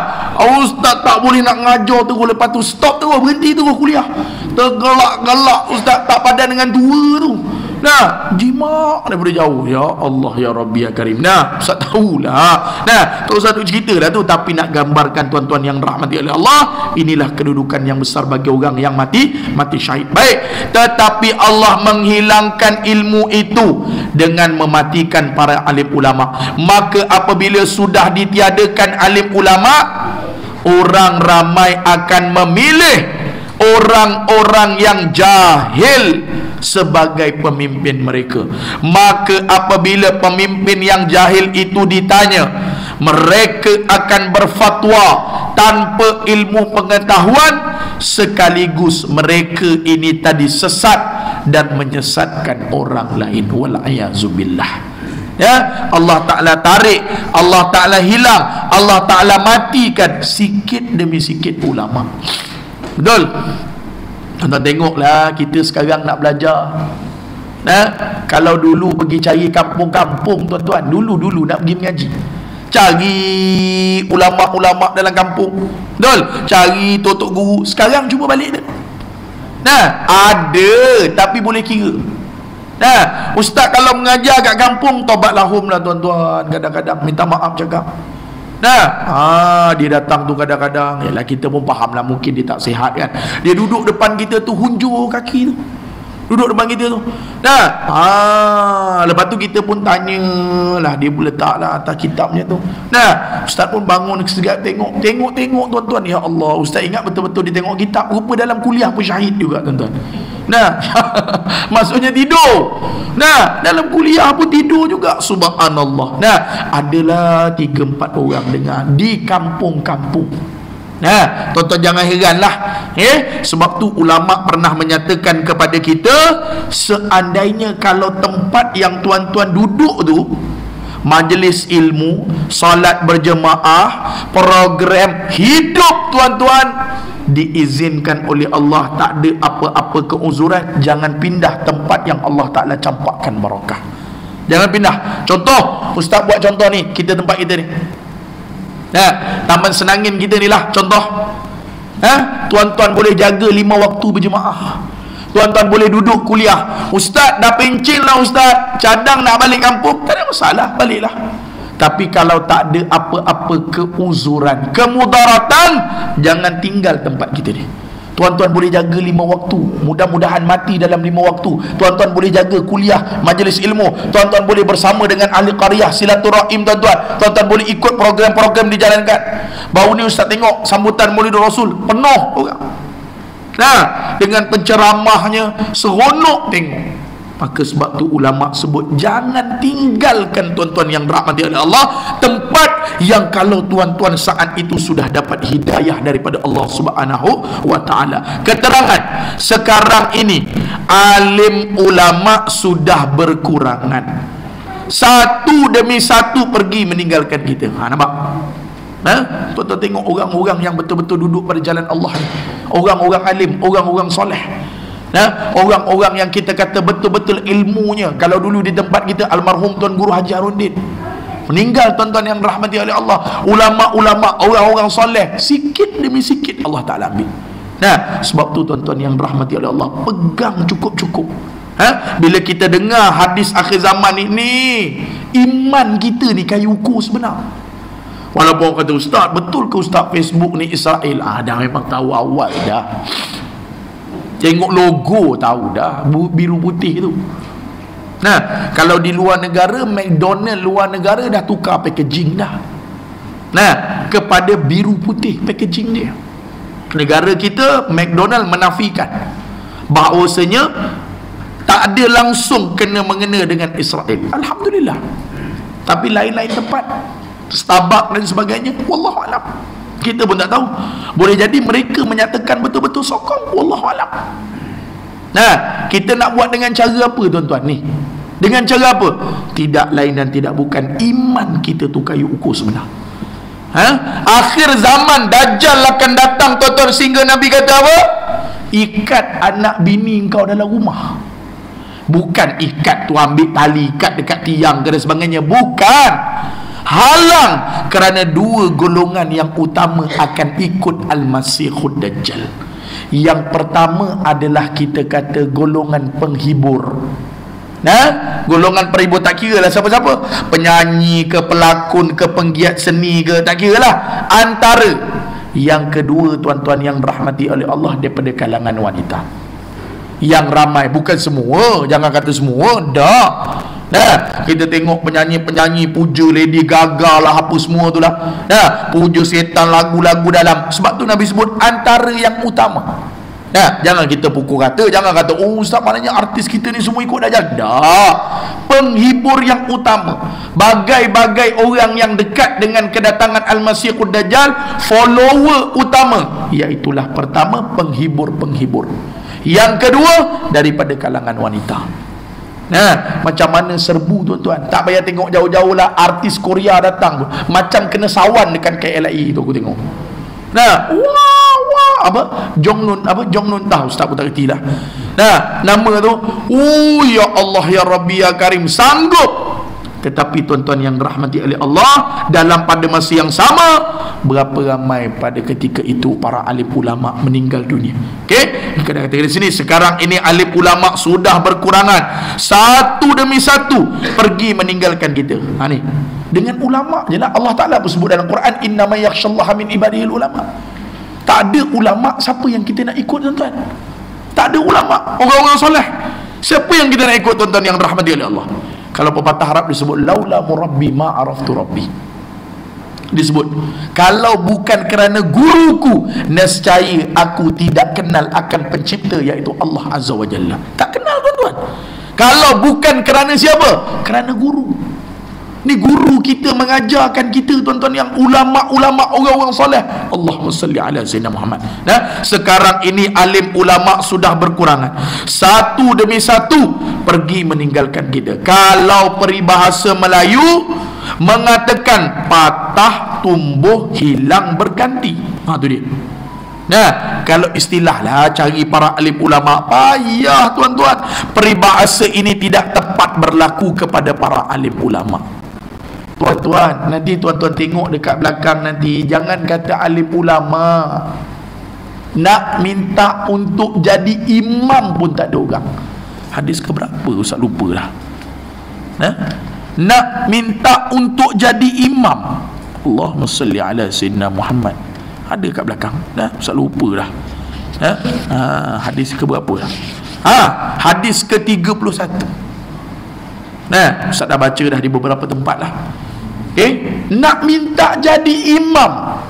ustaz tak boleh nak ngajar terus, lepas tu stop terus, berhenti terus kuliah. Tergelak-gelak ustaz tak padan dengan tua tu. Nah, jimat daripada jauh. Ya Allah, ya Rabbi, ya Karim. Nah, ustaz tahulah. Nah, tak usah tu cerita lah tu, tapi nak gambarkan tuan-tuan yang rahmati oleh Allah, inilah kedudukan yang besar bagi orang yang mati syahid. Baik, tetapi Allah menghilangkan ilmu itu dengan mematikan para alim ulama. Maka apabila sudah ditiadakan alim ulama, orang ramai akan memilih orang-orang yang jahil sebagai pemimpin mereka. Maka apabila pemimpin yang jahil itu ditanya, mereka akan berfatwa tanpa ilmu pengetahuan, sekaligus mereka ini tadi sesat dan menyesatkan orang lain. Wal'ayazubillah. Ya, Allah Ta'ala tarik, Allah Ta'ala hilang, Allah Ta'ala matikan sikit demi sikit ulama. Betul? Tuan-tuan tengoklah kita sekarang nak belajar. Kalau dulu pergi cari kampung-kampung tuan-tuan, dulu nak pergi mengaji, cari ulama-ulama dalam kampung, betul? Cari totok guru. Sekarang cuba balik dah. Ada tapi boleh kira. Ustaz kalau mengajar kat kampung, tobat lahum lah tuan-tuan, kadang-kadang minta maaf cakap. Dia datang tu kadang-kadang, yalah kita pun faham lah, mungkin dia tak sihat kan. Dia duduk depan kita tu, hunjur kaki tu, duduk depan kita tu. Lepas tu kita pun tanyalah, dia pun letak lah atas kitabnya tu. Ustaz pun bangun sekejap, tengok tuan-tuan. Ya Allah, ustaz ingat betul-betul dia tengok kitab. Rupa dalam kuliah pun syahid juga tuan-tuan. Maksudnya tidur. Dalam kuliah pun tidur juga. Subhanallah. Adalah 3-4 orang dengar di kampung-kampung. Tuan-tuan jangan heranlah, sebab tu ulama pernah menyatakan kepada kita, seandainya kalau tempat yang tuan-tuan duduk tu majlis ilmu, solat berjemaah, program hidup tuan-tuan diizinkan oleh Allah, tak ada apa-apa keuzuran, jangan pindah tempat yang Allah Ta'ala campakkan barakah. Jangan pindah. Contoh, ustaz buat contoh ni, kita tempat kita ni, Taman Senangin kita ni lah contoh. Tuan-tuan boleh jaga 5 waktu berjemaah, tuan-tuan boleh duduk kuliah. Ustaz dah pencin lah ustaz, cadang nak balik kampung, tak ada masalah, baliklah. Tapi kalau tak ada apa-apa keuzuran, kemudaratan, jangan tinggal tempat kita ni. Tuan-tuan boleh jaga 5 waktu, mudah-mudahan mati dalam 5 waktu. Tuan-tuan boleh jaga kuliah, majlis ilmu, tuan-tuan boleh bersama dengan ahli qaryah, silaturahim tuan-tuan. Tuan-tuan boleh ikut program-program dijalankan. Baru ni ustaz tengok sambutan Maulid Rasul, penuh orang. Dengan penceramahnya seronok tengok. Maka sebab tu ulama sebut, jangan tinggalkan tuan-tuan yang dirahmati oleh Allah tempat yang kalau tuan-tuan saat itu sudah dapat hidayah daripada Allah Subhanahu wa ta'ala. Keterangan sekarang ini, alim ulama sudah berkurangan, satu demi satu pergi meninggalkan kita. Nampak? Tuan-tuan tengok orang-orang yang betul-betul duduk pada jalan Allah ni, orang-orang alim, orang-orang soleh, orang-orang yang kita kata betul-betul ilmunya. Kalau dulu di tempat kita almarhum Tuan Guru Haji Harudin meninggal, tuan-tuan yang rahmati oleh Allah, ulama-ulama, orang-orang soleh, sikit demi sikit Allah Ta'ala ambil. Sebab tu tuan-tuan yang rahmati oleh Allah, pegang cukup-cukup. Bila kita dengar hadis akhir zaman ni, iman kita ni kayu ukur sebenar. Walaupun orang kata, ustaz, betul ke ustaz Facebook ni Israel? Dah memang tahu awal dah. Tengok logo tahu dah, biru putih tu. Kalau di luar negara, McDonald luar negara dah tukar packaging dah. Kepada biru putih packaging dia. Negara kita, McDonald menafikan bahawasanya tak ada langsung kena-mengena dengan Israel. Alhamdulillah. Tapi lain-lain tempat, Starbucks dan sebagainya, wallahualam, kita pun tak tahu. Boleh jadi mereka menyatakan betul-betul sokong, wallahualam. Kita nak buat dengan cara apa tuan-tuan ni? Dengan cara apa? Tidak lain dan tidak bukan iman kita tu kayu ukur sebenar. Akhir zaman Dajjal akan datang tuan-tuan, sehingga Nabi kata apa? Ikat anak bini kau dalam rumah. Bukan ikat tu ambil tali ikat dekat tiang ke dan sebagainya, bukan. Halang, kerana dua golongan yang utama akan ikut Al-Masihud Dajjal. Yang pertama adalah kita kata golongan penghibur. Golongan penghibur tak kira lah siapa-siapa, penyanyi ke, pelakon ke, penggiat seni ke, tak kira lah. Antara yang kedua tuan-tuan yang rahmati oleh Allah, daripada kalangan wanita. Yang ramai, bukan semua, jangan kata semua, dah. Kita tengok penyanyi-penyanyi puja Lady Gaga lah, apa semua tu lah, puja setan, lagu-lagu dalam. Sebab tu Nabi sebut antara yang utama. Jangan kita pukul rata, jangan kata, oh ustaz, maknanya artis kita ni semua ikut Dajjal. Dah, penghibur yang utama. Bagai-bagai orang yang dekat dengan kedatangan Al-Masihud Dajjal, follower utama, iaitulah pertama penghibur-penghibur. Yang kedua daripada kalangan wanita. Macam mana serbu tuan-tuan, tak payah tengok jauh-jauh lah, artis Korea datang macam kena sawan dekat KLIA tu, aku tengok. Jong Nun tahu, ustaz pun tak kerti lah. Nama tu, ya Allah, ya Rabbi, ya Karim, sanggup. Tetapi tuan-tuan yang rahmati oleh Allah, dalam pada masa yang sama, berapa ramai pada ketika itu para alim ulama meninggal dunia. Kena kata di sini, sekarang ini alim ulama sudah berkurangan, satu demi satu pergi meninggalkan kita. Ni dengan ulama je lah. Allah Ta'ala pun sebut dalam Quran, innama yakhshallaha min ibadihil ulama. Tak ada ulama siapa yang kita nak ikut tuan-tuan. Tak ada ulama, orang-orang soleh. Siapa yang kita nak ikut tuan-tuan yang rahmati oleh Allah? Kalau pepatah Arab disebut, laula murabbi ma araftu rabbi. Disebut, kalau bukan kerana guruku, nescaya aku tidak kenal akan pencipta, iaitu Allah Azza wa Jalla. Tak kenal tuan-tuan. Kalau bukan kerana siapa? Kerana guru. Ni guru kita mengajarkan kita tuan-tuan yang ulama-ulama, orang-orang soleh. Allahumma salli ala Sayyidina Muhammad. Sekarang ini alim ulama sudah berkurangan, satu demi satu pergi meninggalkan kita. Kalau peribahasa Melayu mengatakan patah tumbuh hilang berganti. Tu dia. Kalau istilah lah cari para alim ulama, payah tuan-tuan. Peribahasa ini tidak tepat berlaku kepada para alim ulama. Tuan-tuan, nanti tuan-tuan tengok dekat belakang nanti, jangan kata alim ulama, nak minta untuk jadi imam pun tak ada orang. Hadis ke berapa ustaz lupa lah. Nak minta untuk jadi imam, Allahumma salli ala Sayyidina Muhammad, ada kat belakang dah, ustaz lupa dah. Hadis ke berapa dah? Hadis ke 31. Ustaz dah baca dah di beberapa tempat lah. Nak minta jadi imam.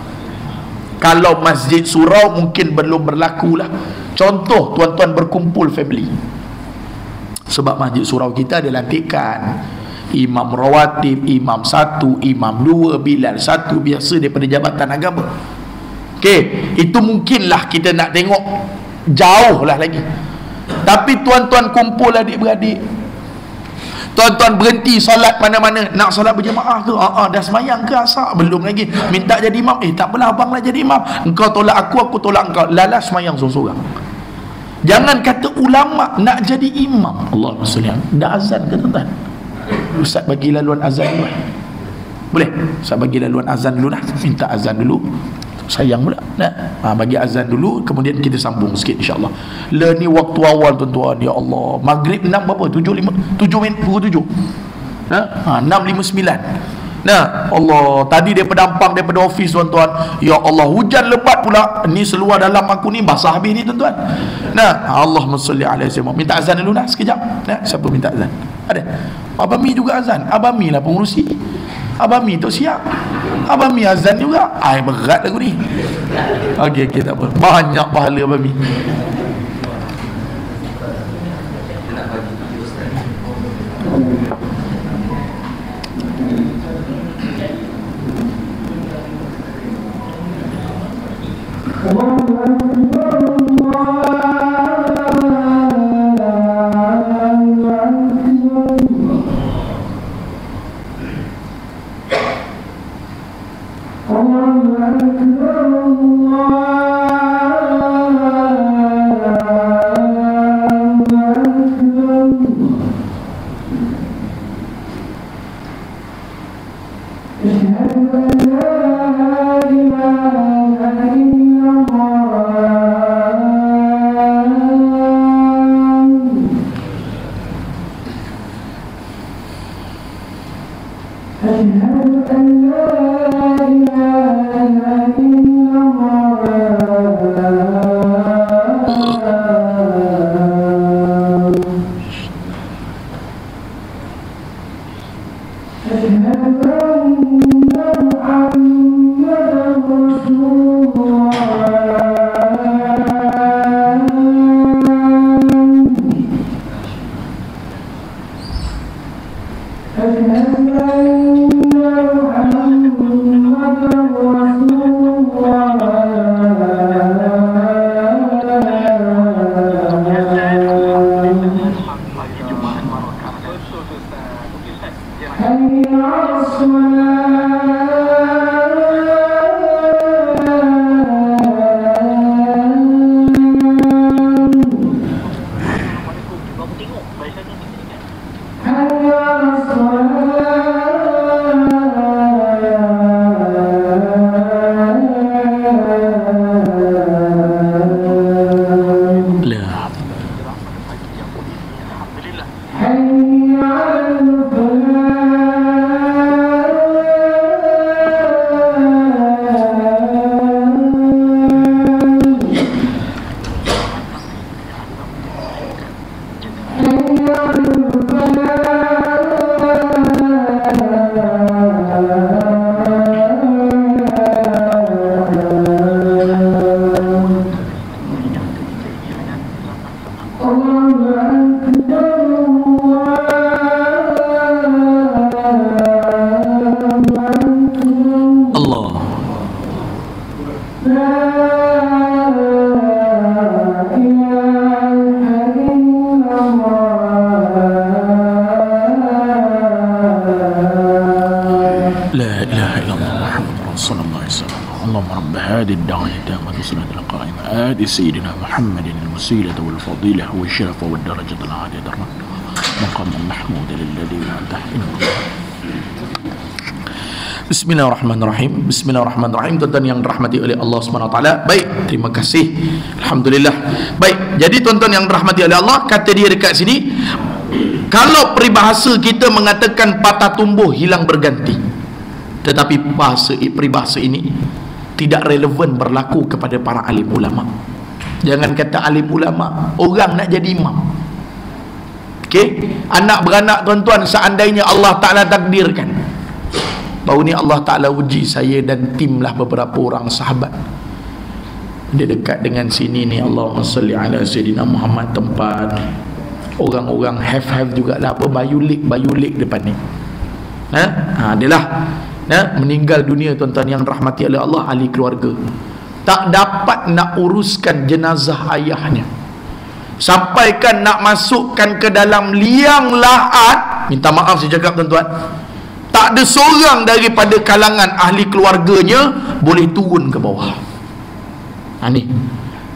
Kalau masjid surau mungkin belum berlaku lah. Contoh, tuan-tuan berkumpul family. Sebab masjid surau kita ada lantikan imam rawatib, imam satu, imam dua, bilal satu, biasa daripada jabatan agama. Itu mungkinlah kita nak tengok jauh lah lagi. Tapi tuan-tuan kumpul adik-beradik, Tuan-tuan berhenti solat mana-mana, nak solat berjemaah ke? Dah semayang ke asar? Belum lagi. Minta jadi imam. Tak apalah, abang lah jadi imam. Engkau tolak aku tolak engkau. Lalas semayang seorang-seorang. Jangan kata ulama nak jadi imam. Allahumma salli alaihi. Dah azan ke tuan-tuan? Ustaz bagi laluan azan dulu. Boleh? Ustaz bagi laluan azan dulu dah. Minta azan dulu. Sayang pula. Bagi azan dulu, kemudian kita sambung sikit insya-Allah. Ni waktu awal tuan-tuan, ya Allah. Maghrib 6 berapa? 7 minit pukul 7. 6.59. Allah, tadi daripada Ampang, daripada ofis tuan-tuan, ya Allah, hujan lebat pula. Ni seluar dalam aku ni basah habis ni tuan-tuan. Allahumma salli alaihi wasallam. Minta azan dulu sekejap. Siapa minta azan? Ada? Abami juga azan. Abami lah pengurusi. Abami tu siap. Abami azan juga. Berat lagu ni. Okey, tak apa. Banyak pahala Abami. سيدنا محمد الوسيلة والفضيلة والشرف والدرجة العالية مقام محمود للذي تحت. Bismillahirrahmanirrahim. Bismillahirrahmanirrahim. Tuan-tuan yang dirahmati oleh Allah SWT. Baik, terima kasih. Alhamdulillah. Baik, jadi tuan-tuan yang dirahmati oleh Allah, kata dia dekat sini, kalau peribahasa kita mengatakan patah tumbuh hilang berganti, tetapi peribahasa ini tidak relevan berlaku kepada para alim ulama. Jangan kata alim ulama, orang nak jadi imam. Okey, anak beranak tuan-tuan, seandainya Allah Ta'ala takdirkan, baru ni Allah Ta'ala uji saya dan timlah beberapa orang sahabat. Dia dekat dengan sini ni, Allahumma salli ala Sayyidina Muhammad, tempat orang-orang have jugalah, apa, bayulik depan ni. Dia lah meninggal dunia tuan-tuan yang rahmati oleh Allah, ahli keluarga. Tak dapat nak uruskan jenazah ayahnya, sampaikan nak masukkan ke dalam liang lahat, minta maaf saya cakap tuan-tuan, tak ada seorang daripada kalangan ahli keluarganya boleh turun ke bawah. Ni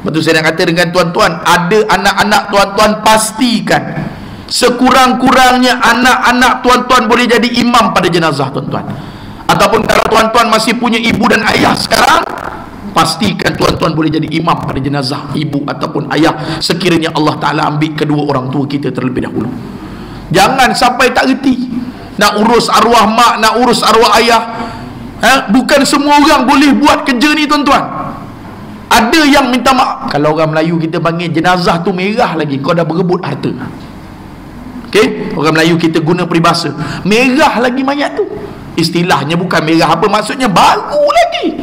betul saya nak kata dengan tuan-tuan, ada anak-anak tuan-tuan, pastikan sekurang-kurangnya anak-anak tuan-tuan boleh jadi imam pada jenazah tuan-tuan. Ataupun kalau tuan-tuan masih punya ibu dan ayah sekarang, pastikan tuan-tuan boleh jadi imam pada jenazah ibu ataupun ayah, sekiranya Allah Ta'ala ambil kedua orang tua kita terlebih dahulu. Jangan sampai tak reti nak urus arwah mak, nak urus arwah ayah. Bukan semua orang boleh buat kerja ni tuan-tuan. Ada yang minta maaf, kalau orang Melayu kita panggil jenazah tu merah lagi, kau dah berebut harta. Okey, orang Melayu kita guna peribahasa, merah lagi mayat tu. Istilahnya bukan merah apa, maksudnya baru lagi.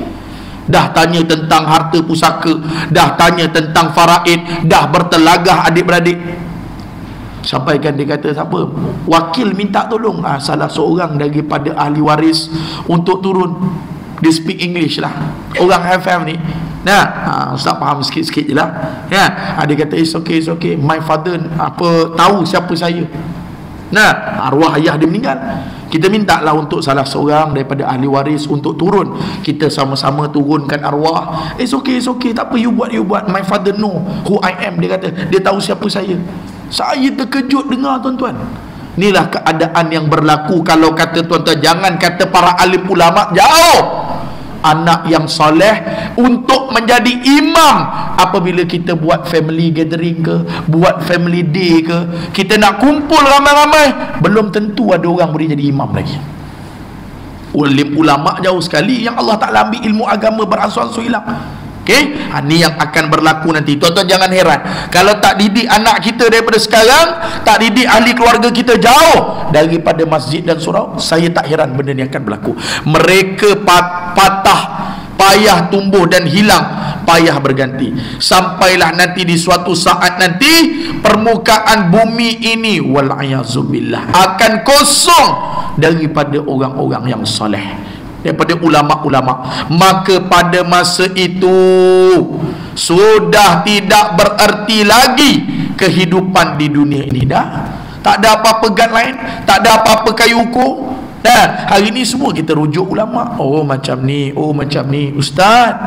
Dah tanya tentang harta pusaka, dah tanya tentang faraid, dah bertelagah adik-beradik. Sampaikan dia kata siapa? Wakil minta tolong salah seorang daripada ahli waris untuk turun. Dia speak English lah, orang FM ni. Ustaz faham sikit-sikit je lah. Dia kata it's okay, my father tahu siapa saya. Arwah ayah dia meninggal, kita minta lah untuk salah seorang daripada ahli waris untuk turun. Kita sama-sama turunkan arwah. It's okay, tak apa, you buat. My father know who I am. Dia kata dia tahu siapa saya. Saya terkejut dengar tuan-tuan. Inilah keadaan yang berlaku. Kalau kata tuan-tuan, jangan kata para alim ulama, jauh anak yang soleh untuk menjadi imam. Apabila kita buat family gathering ke, buat family day ke, kita nak kumpul ramai-ramai, belum tentu ada orang boleh jadi imam lagi. Ulama jauh sekali, yang Allah Ta'ala ambil ilmu agama beransur-ansur hilang. Okey, ni yang akan berlaku nanti. Tuan-tuan jangan heran kalau tak didik anak kita daripada sekarang, tak didik ahli keluarga kita jauh daripada masjid dan surau, saya tak heran benda ni akan berlaku. Mereka patah, payah tumbuh dan hilang, payah berganti. Sampailah nanti di suatu saat nanti permukaan bumi ini wal'ayazubillah akan kosong daripada orang-orang yang soleh, daripada ulama-ulama. Maka pada masa itu sudah tidak bererti lagi kehidupan di dunia ini. Dah tak ada apa-apa guide lain, tak ada apa-apa kayu ukur. Hari ni semua kita rujuk ulama. Oh macam ni, oh macam ni. Ustaz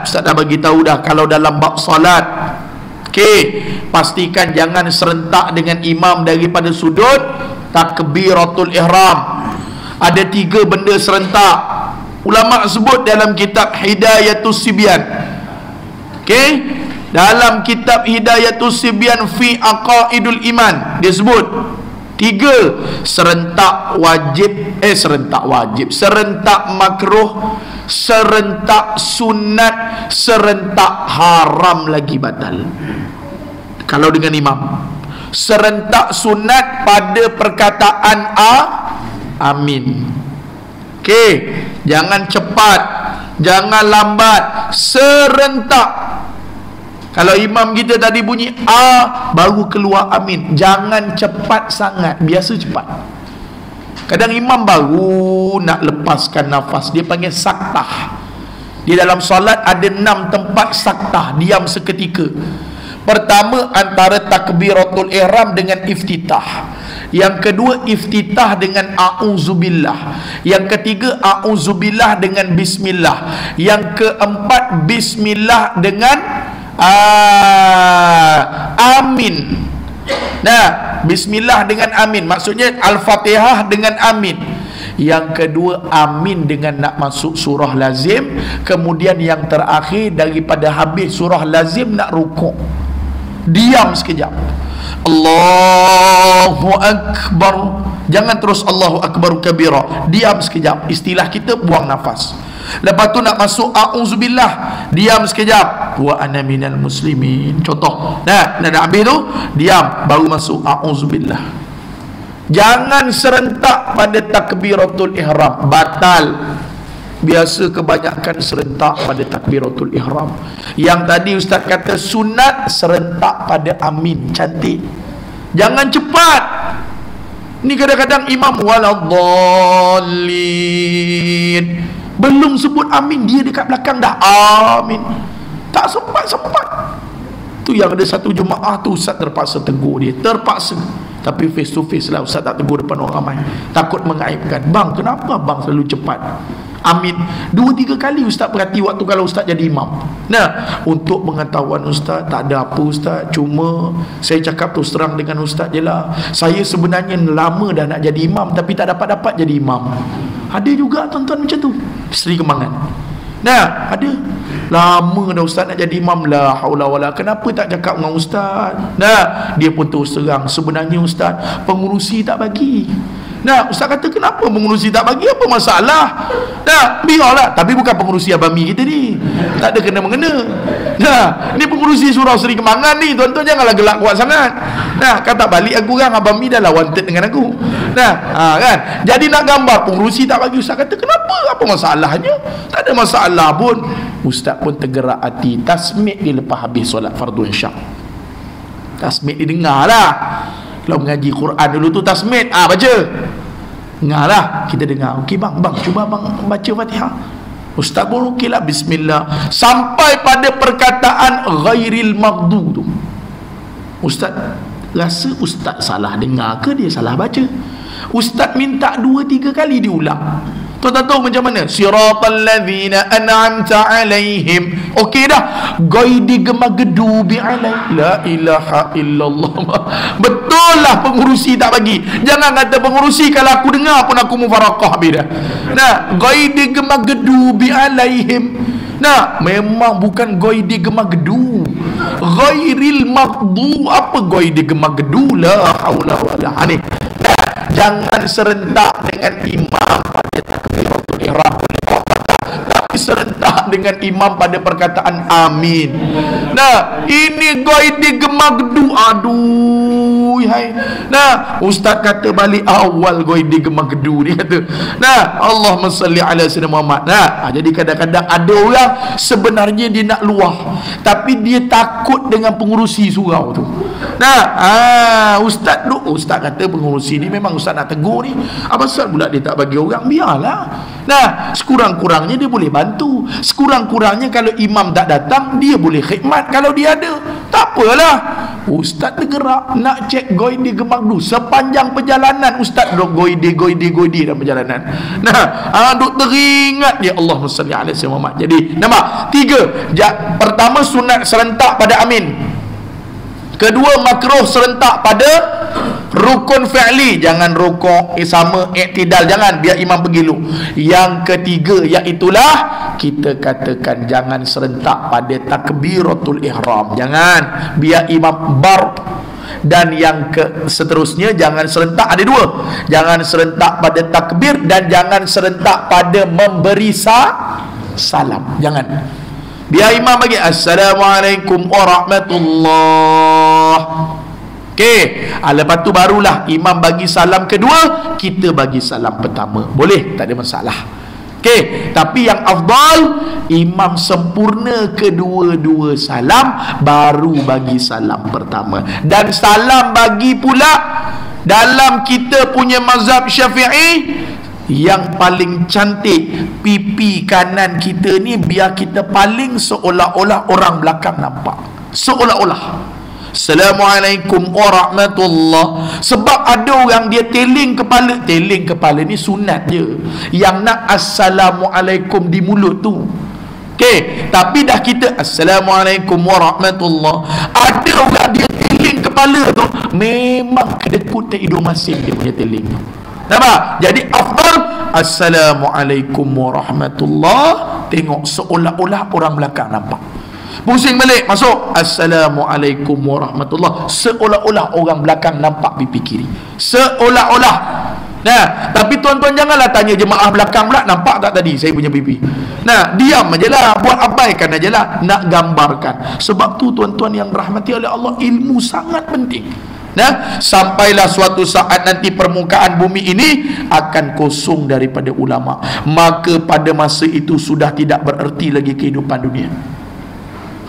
Ustaz dah bagi tahu dah, kalau dalam bab solat, pastikan jangan serentak dengan imam daripada sudut takbiratul ihram. Ada 3 benda serentak. Ulama sebut dalam kitab Hidayatus Sibyan. Dalam kitab Hidayatus Sibyan fi Aqaidul Iman, dia sebut 3 serentak wajib, serentak makruh, serentak sunat, serentak haram lagi batal. Kalau dengan imam, serentak sunat pada perkataan amin. Jangan cepat, jangan lambat, serentak. Kalau imam kita tadi bunyi baru keluar amin, jangan cepat sangat, biasa cepat. Kadang imam baru nak lepaskan nafas, dia panggil saktah. Di dalam solat ada 6 tempat saktah, diam seketika. Pertama antara takbiratul ihram dengan iftitah. Yang kedua iftitah dengan a'udzubillah. Yang ketiga a'udzubillah dengan bismillah. Yang keempat bismillah dengan amin. Bismillah dengan amin, maksudnya Al-Fatihah dengan amin. Yang kedua amin dengan nak masuk surah lazim. Kemudian yang terakhir daripada habis surah lazim nak rukuk, diam sekejap, Allahu Akbar. Jangan terus Allahu Akbar kabira, diam sekejap. Istilah kita buang nafas. Lepas tu nak masuk a'udzubillah, diam sekejap, wa ana minal muslimin, contoh. Nak habis tu diam, baru masuk a'udzubillah. Jangan serentak pada takbiratul ihram, batal. Biasa kebanyakan serentak pada takbiratul ihram. Yang tadi ustaz kata sunat serentak pada amin, cantik. Jangan cepat. Ni kadang-kadang imam waladdallin, belum sebut amin, dia dekat belakang dah amin. Tak sempat. Tu yang ada satu jemaah tu ustaz terpaksa tegur dia, terpaksa. Tapi face to face lah, ustaz tak tegur depan orang ramai, takut mengaibkan. Bang, kenapa bang selalu cepat? Amin. 2-3 kali ustaz perhati waktu kalau ustaz jadi imam. Nah, untuk pengetahuan ustaz, tak ada apa ustaz, cuma saya cakap terus terang dengan ustaz je lah, saya sebenarnya lama dah nak jadi imam tapi tak dapat jadi imam. Ada juga tuan-tuan macam tu, Seri Kembangan. Nah, ada lama dah ustaz nak jadi imam, la haula wala, kenapa tak cakap dengan ustaz? Nah, dia pun terus terang, sebenarnya ustaz pengurusi tak bagi. Nah, ustaz kata kenapa pengurusi tak bagi, apa masalah? Nah, biarlah, tapi bukan pengurusi Abami kita ni, tak ada kena-mengena. Nah, ni pengurusi surau Seri Kembangan ni, tuan-tuan janganlah gelak kuat sangat. Nah, kata balik aku kan, Abami dah lah wanted dengan aku. Nah, kan, jadi nak gambar pengurusi tak bagi, ustaz kata kenapa, apa masalahnya? Tak ada masalah pun. Ustaz pun tergerak hati. Tasmid dia lepas habis solat fardu isyak, tasmid dia dengar lah. Kalau mengaji Quran dulu tu tasmid, baca, dengar lah, kita dengar. Okey bang, cuba bang baca Fatihah. Ustaz pun okey lah, bismillah, sampai pada perkataan ghairil maghdu tu. Ustaz rasa ustaz salah dengar ke dia salah baca? Ustaz minta 2-3 kali diulang. Tuan-tuan tahu macam mana? Siratal ladzina an'amta alaihim. Okey dah. Ghaidi gemagedu bi alai. La ilaha illallah. Betul lah pengurusi tak bagi. Jangan kata pengurusi, kalau aku dengar pun aku mufarakah habis dah. Nah, ghaidi gemagedu bi alaihim. Nah, memang bukan ghaidi gemagedu, ghairil maghdu. Apa ghaidi gemagedu? La haula wala. Ni jangan serentak dengan imam pada takbiratul ihram, tapi serentak dengan imam pada perkataan amin. Nah, ini ghaidi gemagdu. Aduh, hai. Nah, ustaz kata balik awal ghaidi gemagdu, dia kata. Nah, Allahumma salli ala sayyidina Muhammad. Nah, jadi kadang-kadang ada orang sebenarnya dia nak luah, tapi dia takut dengan pengurusi surau tu. Nah, ustaz kata pengurusi ni memang ustaz nak tegur ni, apa sebab pula dia tak bagi orang? Biarlah. Nah, sekurang-kurangnya dia boleh bantu, sekurang-kurangnya kalau imam tak datang dia boleh khidmat kalau dia ada. Tak apalah. Ustaz tergerak nak cek ghaidi gemagdu sepanjang perjalanan. Ustaz duk ghaidi dalam perjalanan. Nah, duk teringat dia Allahumma salli ala sayyidina Muhammad. Jadi nampak 3. Pertama sunat serentak pada amin. Kedua makruh serentak pada rukun fi'li. Jangan rukuk sama iktidal, jangan, biar imam pergi dulu. Yang ketiga iaitulah kita katakan jangan serentak pada takbiratul ihram. Jangan, biar imam bar. Dan yang seterusnya jangan serentak, ada 2. Jangan serentak pada takbir dan jangan serentak pada memberi salam. Jangan. Biar imam bagi assalamualaikum warahmatullah. Okey, lepas tu barulah imam bagi salam kedua, kita bagi salam pertama. Boleh, tak ada masalah. Okey, tapi yang afdal imam sempurna kedua-dua salam, baru bagi salam pertama. Dan salam bagi pula dalam kita punya mazhab Syafi'i, yang paling cantik pipi kanan kita ni biar kita paling seolah-olah orang belakang nampak, seolah-olah Assalamualaikum warahmatullah. Sebab ada orang dia teling kepala ni sunat je, yang nak assalamualaikum di mulut tu. Okey, tapi dah kita assalamualaikum warahmatullah, ada orang dia teling kepala tu memang kedekut tak hidung masing dia punya teling tu. Nampak? Jadi afdal assalamualaikum warahmatullah, tengok seolah-olah orang belakang nampak. Pusing balik, masuk assalamualaikum warahmatullah, seolah-olah orang belakang nampak pipi kiri, seolah-olah. Nah, tapi tuan-tuan janganlah tanya jemaah belakang pula, nampak tak tadi saya punya pipi? Nah, diam ajalah, buat abaikan ajalah, nak gambarkan. Sebab tu tuan-tuan yang rahmati oleh Allah, ilmu sangat penting. Nah, sampailah suatu saat nanti permukaan bumi ini akan kosong daripada ulama, maka pada masa itu sudah tidak bererti lagi kehidupan dunia.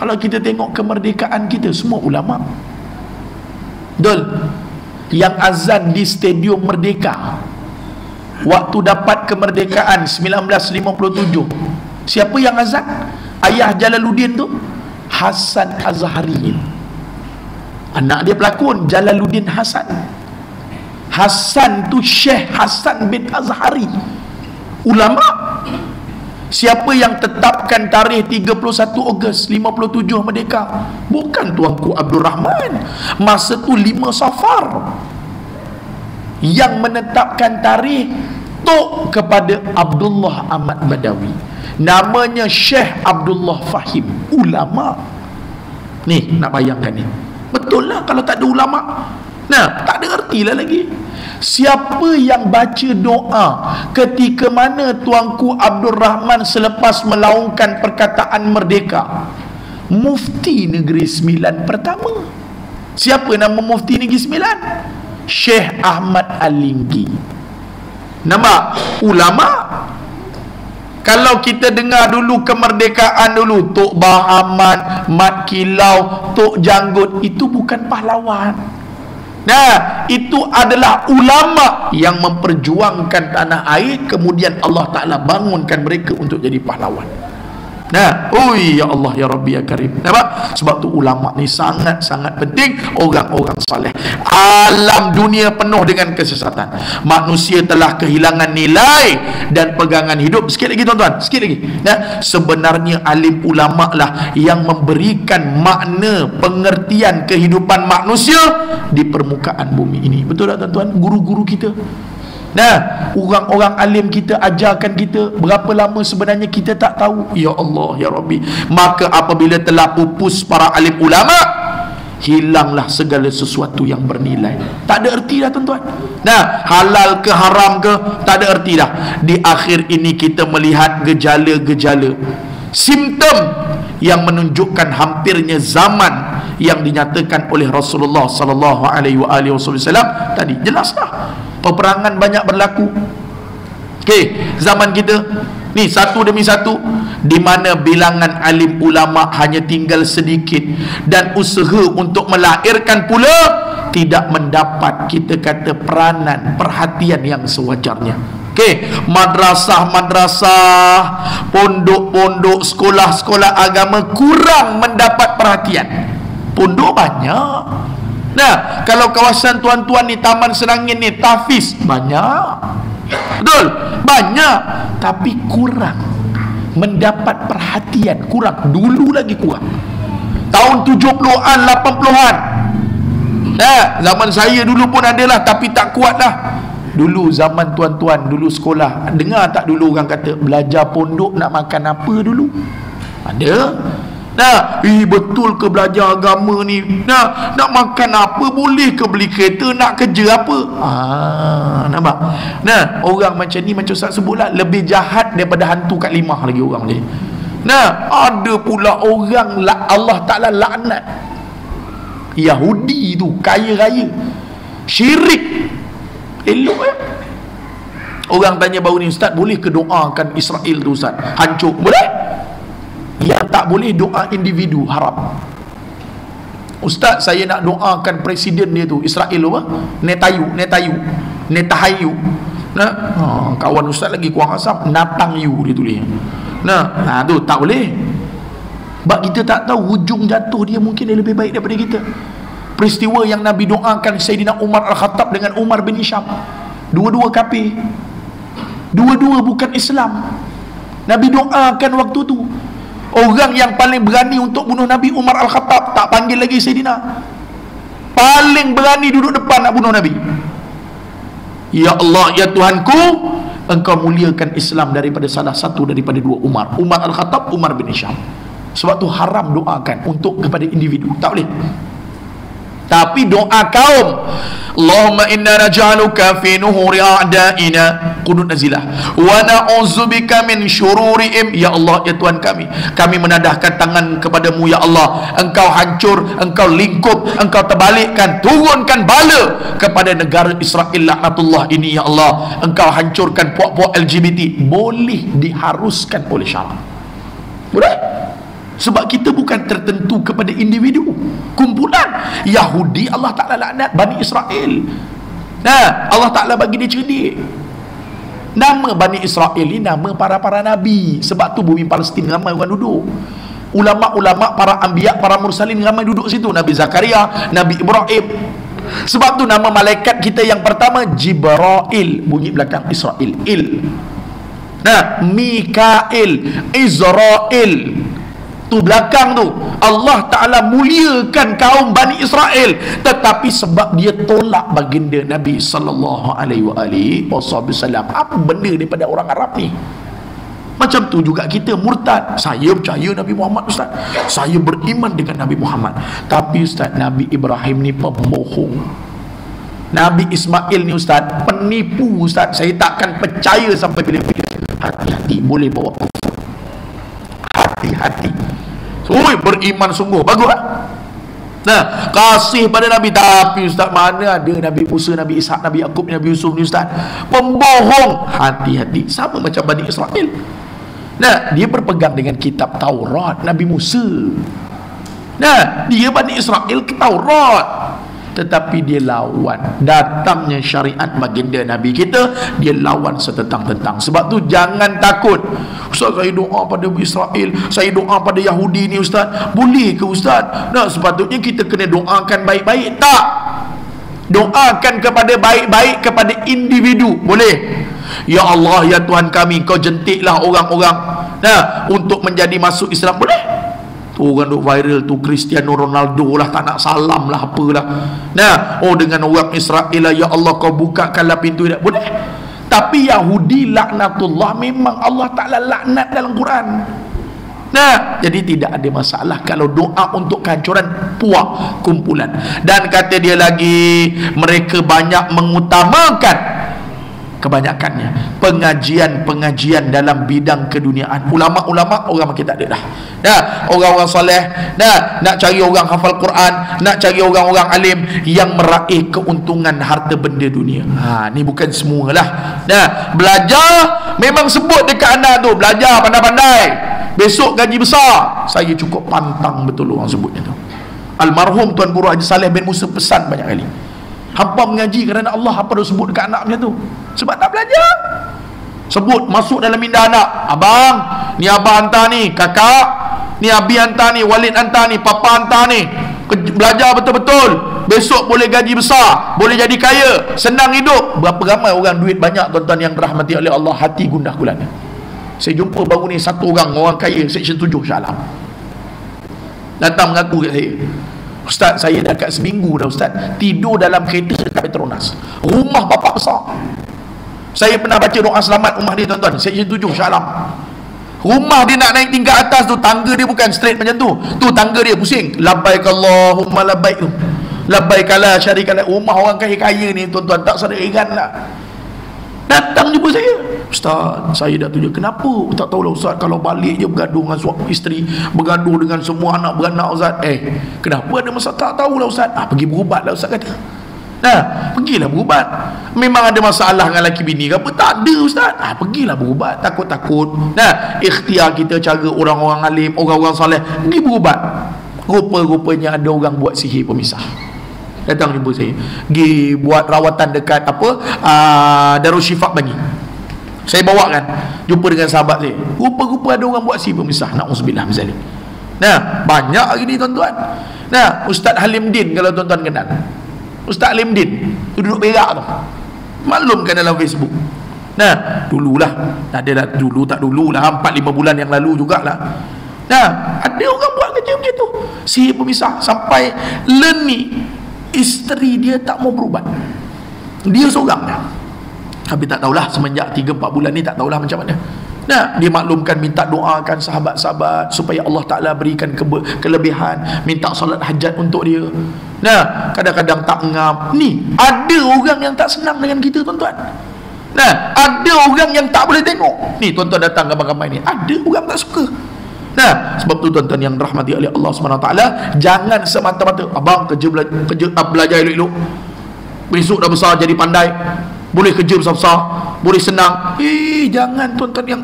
Kalau kita tengok kemerdekaan kita, semua ulama. Betul? Yang azan di Stadium Merdeka waktu dapat kemerdekaan 1957, siapa yang azan? Ayah Jalaluddin tu Hasan Azhari. Anak dia pelakon Jalaluddin Hasan. Hasan tu Syekh Hasan bin Azhari, ulama. Siapa yang tetapkan tarikh 31 Ogos 57 Merdeka? Bukan Tuanku Abdul Rahman. Masa tu 5 Safar. Yang menetapkan tarikh tok kepada Abdullah Ahmad Badawi. Namanya Syekh Abdullah Fahim, ulama. Ni nak bayangkan ni. Betul lah kalau tak ada ulama. Nah, tak ada ertilah lagi. Siapa yang baca doa ketika mana Tuanku Abdul Rahman selepas melaungkan perkataan merdeka? Mufti Negeri Sembilan pertama. Siapa nama Mufti Negeri Sembilan? Syekh Ahmad Alinggi. Nama ulama. Kalau kita dengar dulu kemerdekaan dulu, Tok Bahaman, Mat Kilau, Tok Janggut, itu bukan pahlawan. Nah, itu adalah ulama yang memperjuangkan tanah air, kemudian Allah Ta'ala bangunkan mereka untuk jadi pahlawan. Nah, ya Allah ya Rabbi ya Karim. Nampak? Sebab tu ulama ni sangat-sangat penting, orang-orang saleh. Alam dunia penuh dengan kesesatan. Manusia telah kehilangan nilai dan pegangan hidup. Sikit lagi tuan-tuan, sikit lagi. Nah, sebenarnya alim ulama lah yang memberikan makna pengertian kehidupan manusia di permukaan bumi ini. Betul tak tuan-tuan? Guru-guru kita. Nah, orang-orang alim kita ajarkan kita, berapa lama sebenarnya kita tak tahu. Ya Allah ya Rabbi. Maka apabila telah pupus para alim ulama, hilanglah segala sesuatu yang bernilai. Tak ada erti dah tuan-tuan. Nah, halal ke haram ke, tak ada erti dah. Di akhir ini kita melihat gejala-gejala, simptom yang menunjukkan hampirnya zaman yang dinyatakan oleh Rasulullah sallallahu alaihi wasallam tadi. Jelaslah. Peperangan banyak berlaku. Okey, zaman kita ni satu demi satu, di mana bilangan alim ulama hanya tinggal sedikit dan usaha untuk melahirkan pula tidak mendapat, kita kata, peranan, perhatian yang sewajarnya. Okey, madrasah-madrasah, pondok-pondok, sekolah-sekolah agama kurang mendapat perhatian. Pondok banyak. Nah, kalau kawasan tuan-tuan ni, Taman Serangin ni, tahfiz banyak. Betul? Banyak. Tapi kurang mendapat perhatian. Kurang. Dulu lagi kurang. Tahun 70-an, 80-an. Nah, zaman saya dulu pun adalah, tapi tak kuat lah. Dulu zaman tuan-tuan, dulu sekolah, dengar tak dulu orang kata belajar pondok nak makan apa dulu? Ada. Nah, betul ke belajar agama ni? Nah, nak makan apa? Boleh ke beli kereta? Nak kerja apa? Nampak? Nah, orang macam ni, macam Ustaz sebutlah, lebih jahat daripada hantu kat limah lagi orang ni. Nah, ada pula orang Allah Ta'ala laknat. Yahudi tu kaya raya, syirik, elok ya. Orang tanya baru ni, Ustaz, boleh ke doakan Israel tu Ustaz? Hancur. Boleh? Yang tak boleh doa individu, haram. Ustaz, saya nak doakan presiden dia tu, Israel apa? Netanyahu. Nah, kawan Ustaz lagi kurang asam, Natanyu dia tulis. Nah, tu tak boleh. Sebab kita tak tahu hujung jatuh dia mungkin dia lebih baik daripada kita. Peristiwa yang Nabi doakan Sayyidina Umar Al-Khattab dengan Umar bin Hisham, dua-dua kafir, dua-dua bukan Islam. Nabi doakan waktu tu. Orang yang paling berani untuk bunuh Nabi, Umar Al-Khattab, tak panggil lagi Sayyidina. Paling berani duduk depan nak bunuh Nabi. Ya Allah, ya Tuhanku, Engkau muliakan Islam daripada salah satu daripada dua Umar, Umar Al-Khattab, Umar bin Hisham. Sebab tu haram doakan untuk kepada individu, tak boleh. Tapi doa kaum, Allahumma inna naj'aluka fi nuhuri a'da'ina, qunut nazilah, wa na'udzubika min syururihim. Ya Allah, ya Tuhan kami menadahkan tangan kepadamu ya Allah. Engkau hancur, engkau lingkup, engkau terbalikkan, turunkan bala kepada negara Israel laknatullah ini ya Allah. Engkau hancurkan puak-puak LGBT. Boleh diharuskan oleh syarak. Boleh? Sebab kita bukan tertentu kepada individu, kumpulan. Yahudi Allah Ta'ala laknat, Bani Israel. Nah, Allah Ta'ala bagi dia cerdik. Nama Bani Israel ni nama para-para Nabi. Sebab tu bumi Palestin ramai orang duduk. ulama-ulama, para anbiya, para mursalin ramai duduk situ. Nabi Zakaria, Nabi Ibrahim. Sebab tu nama malaikat kita yang pertama Jibrail, bunyi belakang Israel, nah, Mikail, Izrail, tu belakang tu. Allah Ta'ala muliakan kaum Bani Israel, tetapi sebab dia tolak baginda Nabi sallallahu alaihi wasallam, apa benda daripada orang Arab ni. Macam tu juga kita murtad. Saya percaya Nabi Muhammad, Ustaz, saya beriman dengan Nabi Muhammad, tapi Ustaz, Nabi Ibrahim ni pembohong, Nabi Ismail ni Ustaz penipu, Ustaz, saya takkan percaya sampai bila-bila. Hati-hati, boleh bawa kufur. Hati-hati. Beriman sungguh, bagus tak? Nah, kasih pada Nabi, tapi Ustaz, mana ada Nabi Musa, Nabi Ishak, Nabi Yaqub, Nabi Yusuf ni Ustaz pembohong. Hati-hati. Sama macam Bani Israel. Nah, dia berpegang dengan kitab Taurat Nabi Musa. Nah, dia Bani Israel ke Taurat, tetapi dia lawan datangnya syariat baginda Nabi kita, dia lawan setentang-tentang. Sebab tu jangan takut. Ustaz, saya doa pada Israel, saya doa pada Yahudi ni Ustaz, boleh ke Ustaz? Nah, sepatutnya kita kena doakan baik-baik. Tak, doakan kepada baik-baik kepada individu, boleh. Ya Allah, ya Tuhan kami, kau jentiklah orang-orang, nah, untuk menjadi masuk Islam, boleh. Tu orang duk viral tu Cristiano Ronaldo lah, tak nak salam lah, apalah. Nah, oh dengan orang Israel lah, ya Allah kau bukakanlah pintu, boleh. Tapi Yahudi laknatullah, memang Allah Ta'ala laknat dalam Quran. Nah, jadi tidak ada masalah kalau doa untuk kehancuran puak kumpulan. Dan kata dia lagi, mereka banyak mengutamakan, kebanyakannya pengajian-pengajian dalam bidang keduniaan. Ulama-ulama orang makin tak ada dah. Nah, orang-orang soleh, nah, nak cari orang hafal Quran, nak cari orang-orang alim yang meraih keuntungan harta benda dunia. Ni bukan semualah. Nah, belajar memang sebut dekat anak tu, belajar pandai-pandai, besok gaji besar. Saya cukup pantang betul orang sebutnya tu. Almarhum Tuan Guru Haji Saleh bin Musa pesan banyak kali, hampa mengaji kerana Allah, apa dia sebut dekat anak macam tu? Sebab tak belajar. Sebut masuk dalam minda anak, abang, ni abang hantar ni, kakak, ni abi hantar ni, walid hantar ni, papa hantar ni, belajar betul-betul, besok boleh gaji besar, boleh jadi kaya, senang hidup. Berapa ramai orang duit banyak tuan-tuan yang dirahmati oleh Allah, hati gundah gulana. Saya jumpa baru ni satu orang kaya Seksyen 7 Shah Alam, datang mengaku kat saya, Ustaz, saya dah kat seminggu dah Ustaz tidur dalam kereta dekat Petronas, rumah bapak besar. Saya pernah baca doa selamat rumah dia tuan-tuan, Seksyen 7 Shah Alam. Rumah dia nak naik tingkat atas tu, tangga dia bukan straight macam tu, tangga dia pusing, labbaik Allahumma labbaik tu, labbaik la syarika lak. Rumah orang kaya-kaya ni tuan-tuan, tak sadar ingat lah. Datang jumpa saya, Ustaz, saya dah tunjuk. Kenapa? Tak tahulah Ustaz, kalau balik je bergaduh dengan suami isteri, bergaduh dengan semua anak beranak Ustaz. Kenapa ada masalah? Tak tahulah Ustaz. Pergi berubat lah Ustaz kata. Nah, pergilah berubat. Memang ada masalah dengan laki bini ke apa? Tak ada Ustaz. Pergilah berubat. Takut-takut. Nah, ikhtiar kita cara orang-orang alim, orang-orang soleh, pergi berubat. Rupa-rupanya ada orang buat sihir pemisah. Datang jumpa saya, pergi buat rawatan dekat Darul Syifa Bangi. Saya bawa kan, jumpa dengan sahabat saya, rupa-rupa ada orang buat sihir pemisah. Na'udzubillah misalnya. Nah, banyak lagi ni tuan-tuan. Nah, Ustaz Halim Din, kalau tuan-tuan kenal Ustaz Halim Din, tu duduk berak tu, maklumkan dalam Facebook. Nah, dululah, ada dah, dulu tak dululah, 4-5 bulan yang lalu jugalah. Nah, ada orang buat kerja macam tu, sihir pemisah, sampai learn ni isteri dia tak mau berubat, dia seorang dah. Tapi tak tahulah, semenjak 3-4 bulan ni tak tahulah macam mana. Nah, dia maklumkan, minta doakan sahabat-sahabat supaya Allah Ta'ala berikan kelebihan, minta solat hajat untuk dia. Nah, kadang-kadang tak ngam. Ni ada orang yang tak senang dengan kita tuan-tuan. Nah, ada orang yang tak boleh tengok. Ni tuan-tuan datang gambar-gambar ni, ada orang tak suka. Nah, sebab tu tuan-tuan yang rahmati oleh Allah SWT, jangan semata-mata abang kerja belajar elok-elok, besok dah besar jadi pandai, boleh kerja besar-besar, boleh senang. Jangan tuan-tuan, yang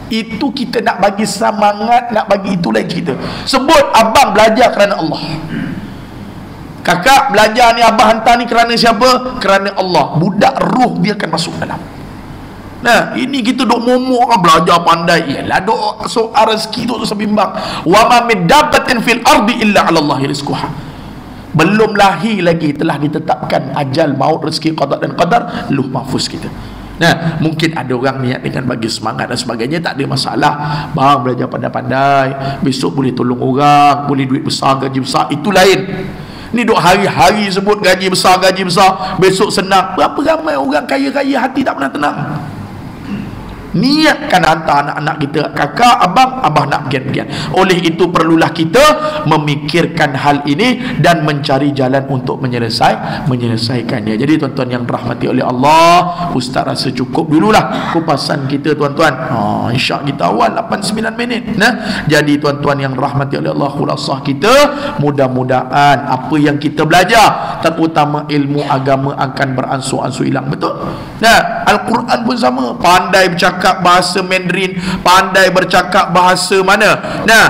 itu kita nak bagi semangat, nak bagi itu lain cerita. Sebut abang belajar kerana Allah, kakak belajar ni, abang hantar ni kerana siapa? Kerana Allah. Budak ruh dia akan masuk dalam. Nah, ini kita duk momok kan, belajar pandai. Ialah duk soal rezeki tu sebimbang. Wa ma min dabbatin fil ardi illa 'ala Allah rizquha. Belum lahir lagi telah ditetapkan ajal, maut, rezeki, qada dan qadar, luh mahfuz kita. Nah, mungkin ada orang niat dengan bagi semangat dan sebagainya, tak ada masalah. Bang, belajar pandai-pandai, besok boleh tolong orang, boleh duit besar, gaji besar, itu lain. Ni duk hari-hari sebut gaji besar, besok senang. Berapa ramai orang kaya-kaya hati tak pernah tenang. Niatkan hantar anak-anak kita, kakak, abang, abah nak gian-gian. Oleh itu perlulah kita memikirkan hal ini dan mencari jalan untuk menyelesaikannya. Jadi tuan-tuan yang dirahmati oleh Allah, Ustaz rasa cukup dululah kupasan kita tuan-tuan. Insya kita awal 8-9 minit. Nah, jadi tuan-tuan yang dirahmati oleh Allah, khulasah kita, mudah-mudahan apa yang kita belajar, terutama ilmu agama, akan beransur-ansur hilang. Betul? Nah, Al-Quran pun sama. Pandai bercakap bahasa Mandarin, pandai bercakap bahasa mana? Nah,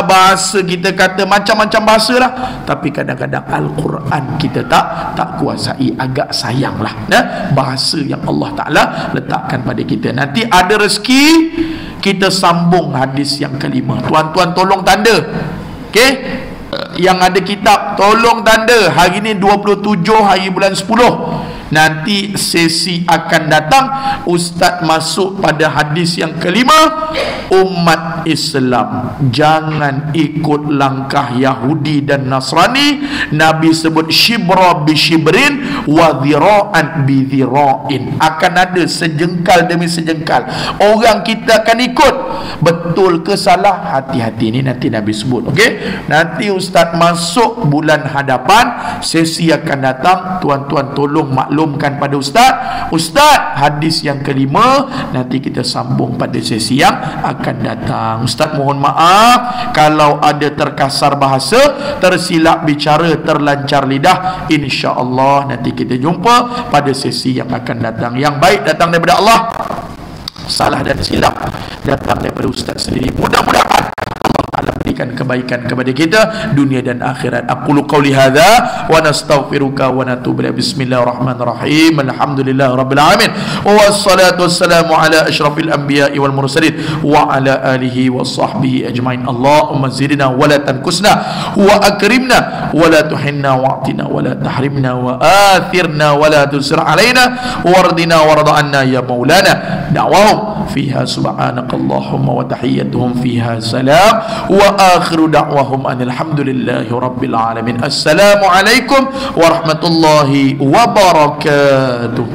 bahasa kita kata macam-macam bahasa lah, tapi kadang-kadang Al-Quran kita tak kuasai. Agak sayang lah. Nah, bahasa yang Allah Ta'ala letakkan pada kita. Nanti ada rezeki, kita sambung hadis yang kelima. Tuan-tuan tolong tanda, okey? Yang ada kitab, tolong tanda. Hari ni 27 hari bulan 10. Nanti sesi akan datang Ustaz masuk pada hadis yang kelima. Umat Islam jangan ikut langkah Yahudi dan Nasrani. Nabi sebut shibra bi shibrin wa dhira'an bi dhira'in. Akan ada sejengkal demi sejengkal. Orang kita akan ikut. Betul ke salah, hati-hati. Ini nanti Nabi sebut. Okey, nanti Ustaz masuk bulan hadapan, sesi akan datang. Tuan-tuan tolong maklumkan pada Ustaz hadis yang kelima. Nanti kita sambung pada sesi yang akan datang. Ustaz mohon maaf kalau ada terkasar bahasa, tersilap bicara, terlancar lidah. InsyaAllah nanti kita jumpa pada sesi yang akan datang. Yang baik datang daripada Allah, salah dan silap datang daripada Ustaz sendiri. Mudah-mudahan Allah berikan kebaikan kepada kita dunia dan akhirat. Aqulu qawli hadza wa nastaghfiruka wa natubu ilaik. Bismillahirrahmanirrahim. Alhamdulillah rabbil alamin. Wassalatu wassalamu ala asyrafil anbiya'i wal mursalin wa ala alihi wa sahbihi ajmain. Allahumma zidna wa la tanqusna wa akrimna wa la tuhinna wa atina wa la tahrimna wa athirna wa la tusir alaina wardina warda anna ya maulana. Da'wahum fiha subhanakallahumma wa tahiyyatuhum fiha salam wa akhiru da'wahum alhamdulillahi rabbil alamin. Assalamualaikum warahmatullahi wabarakatuh.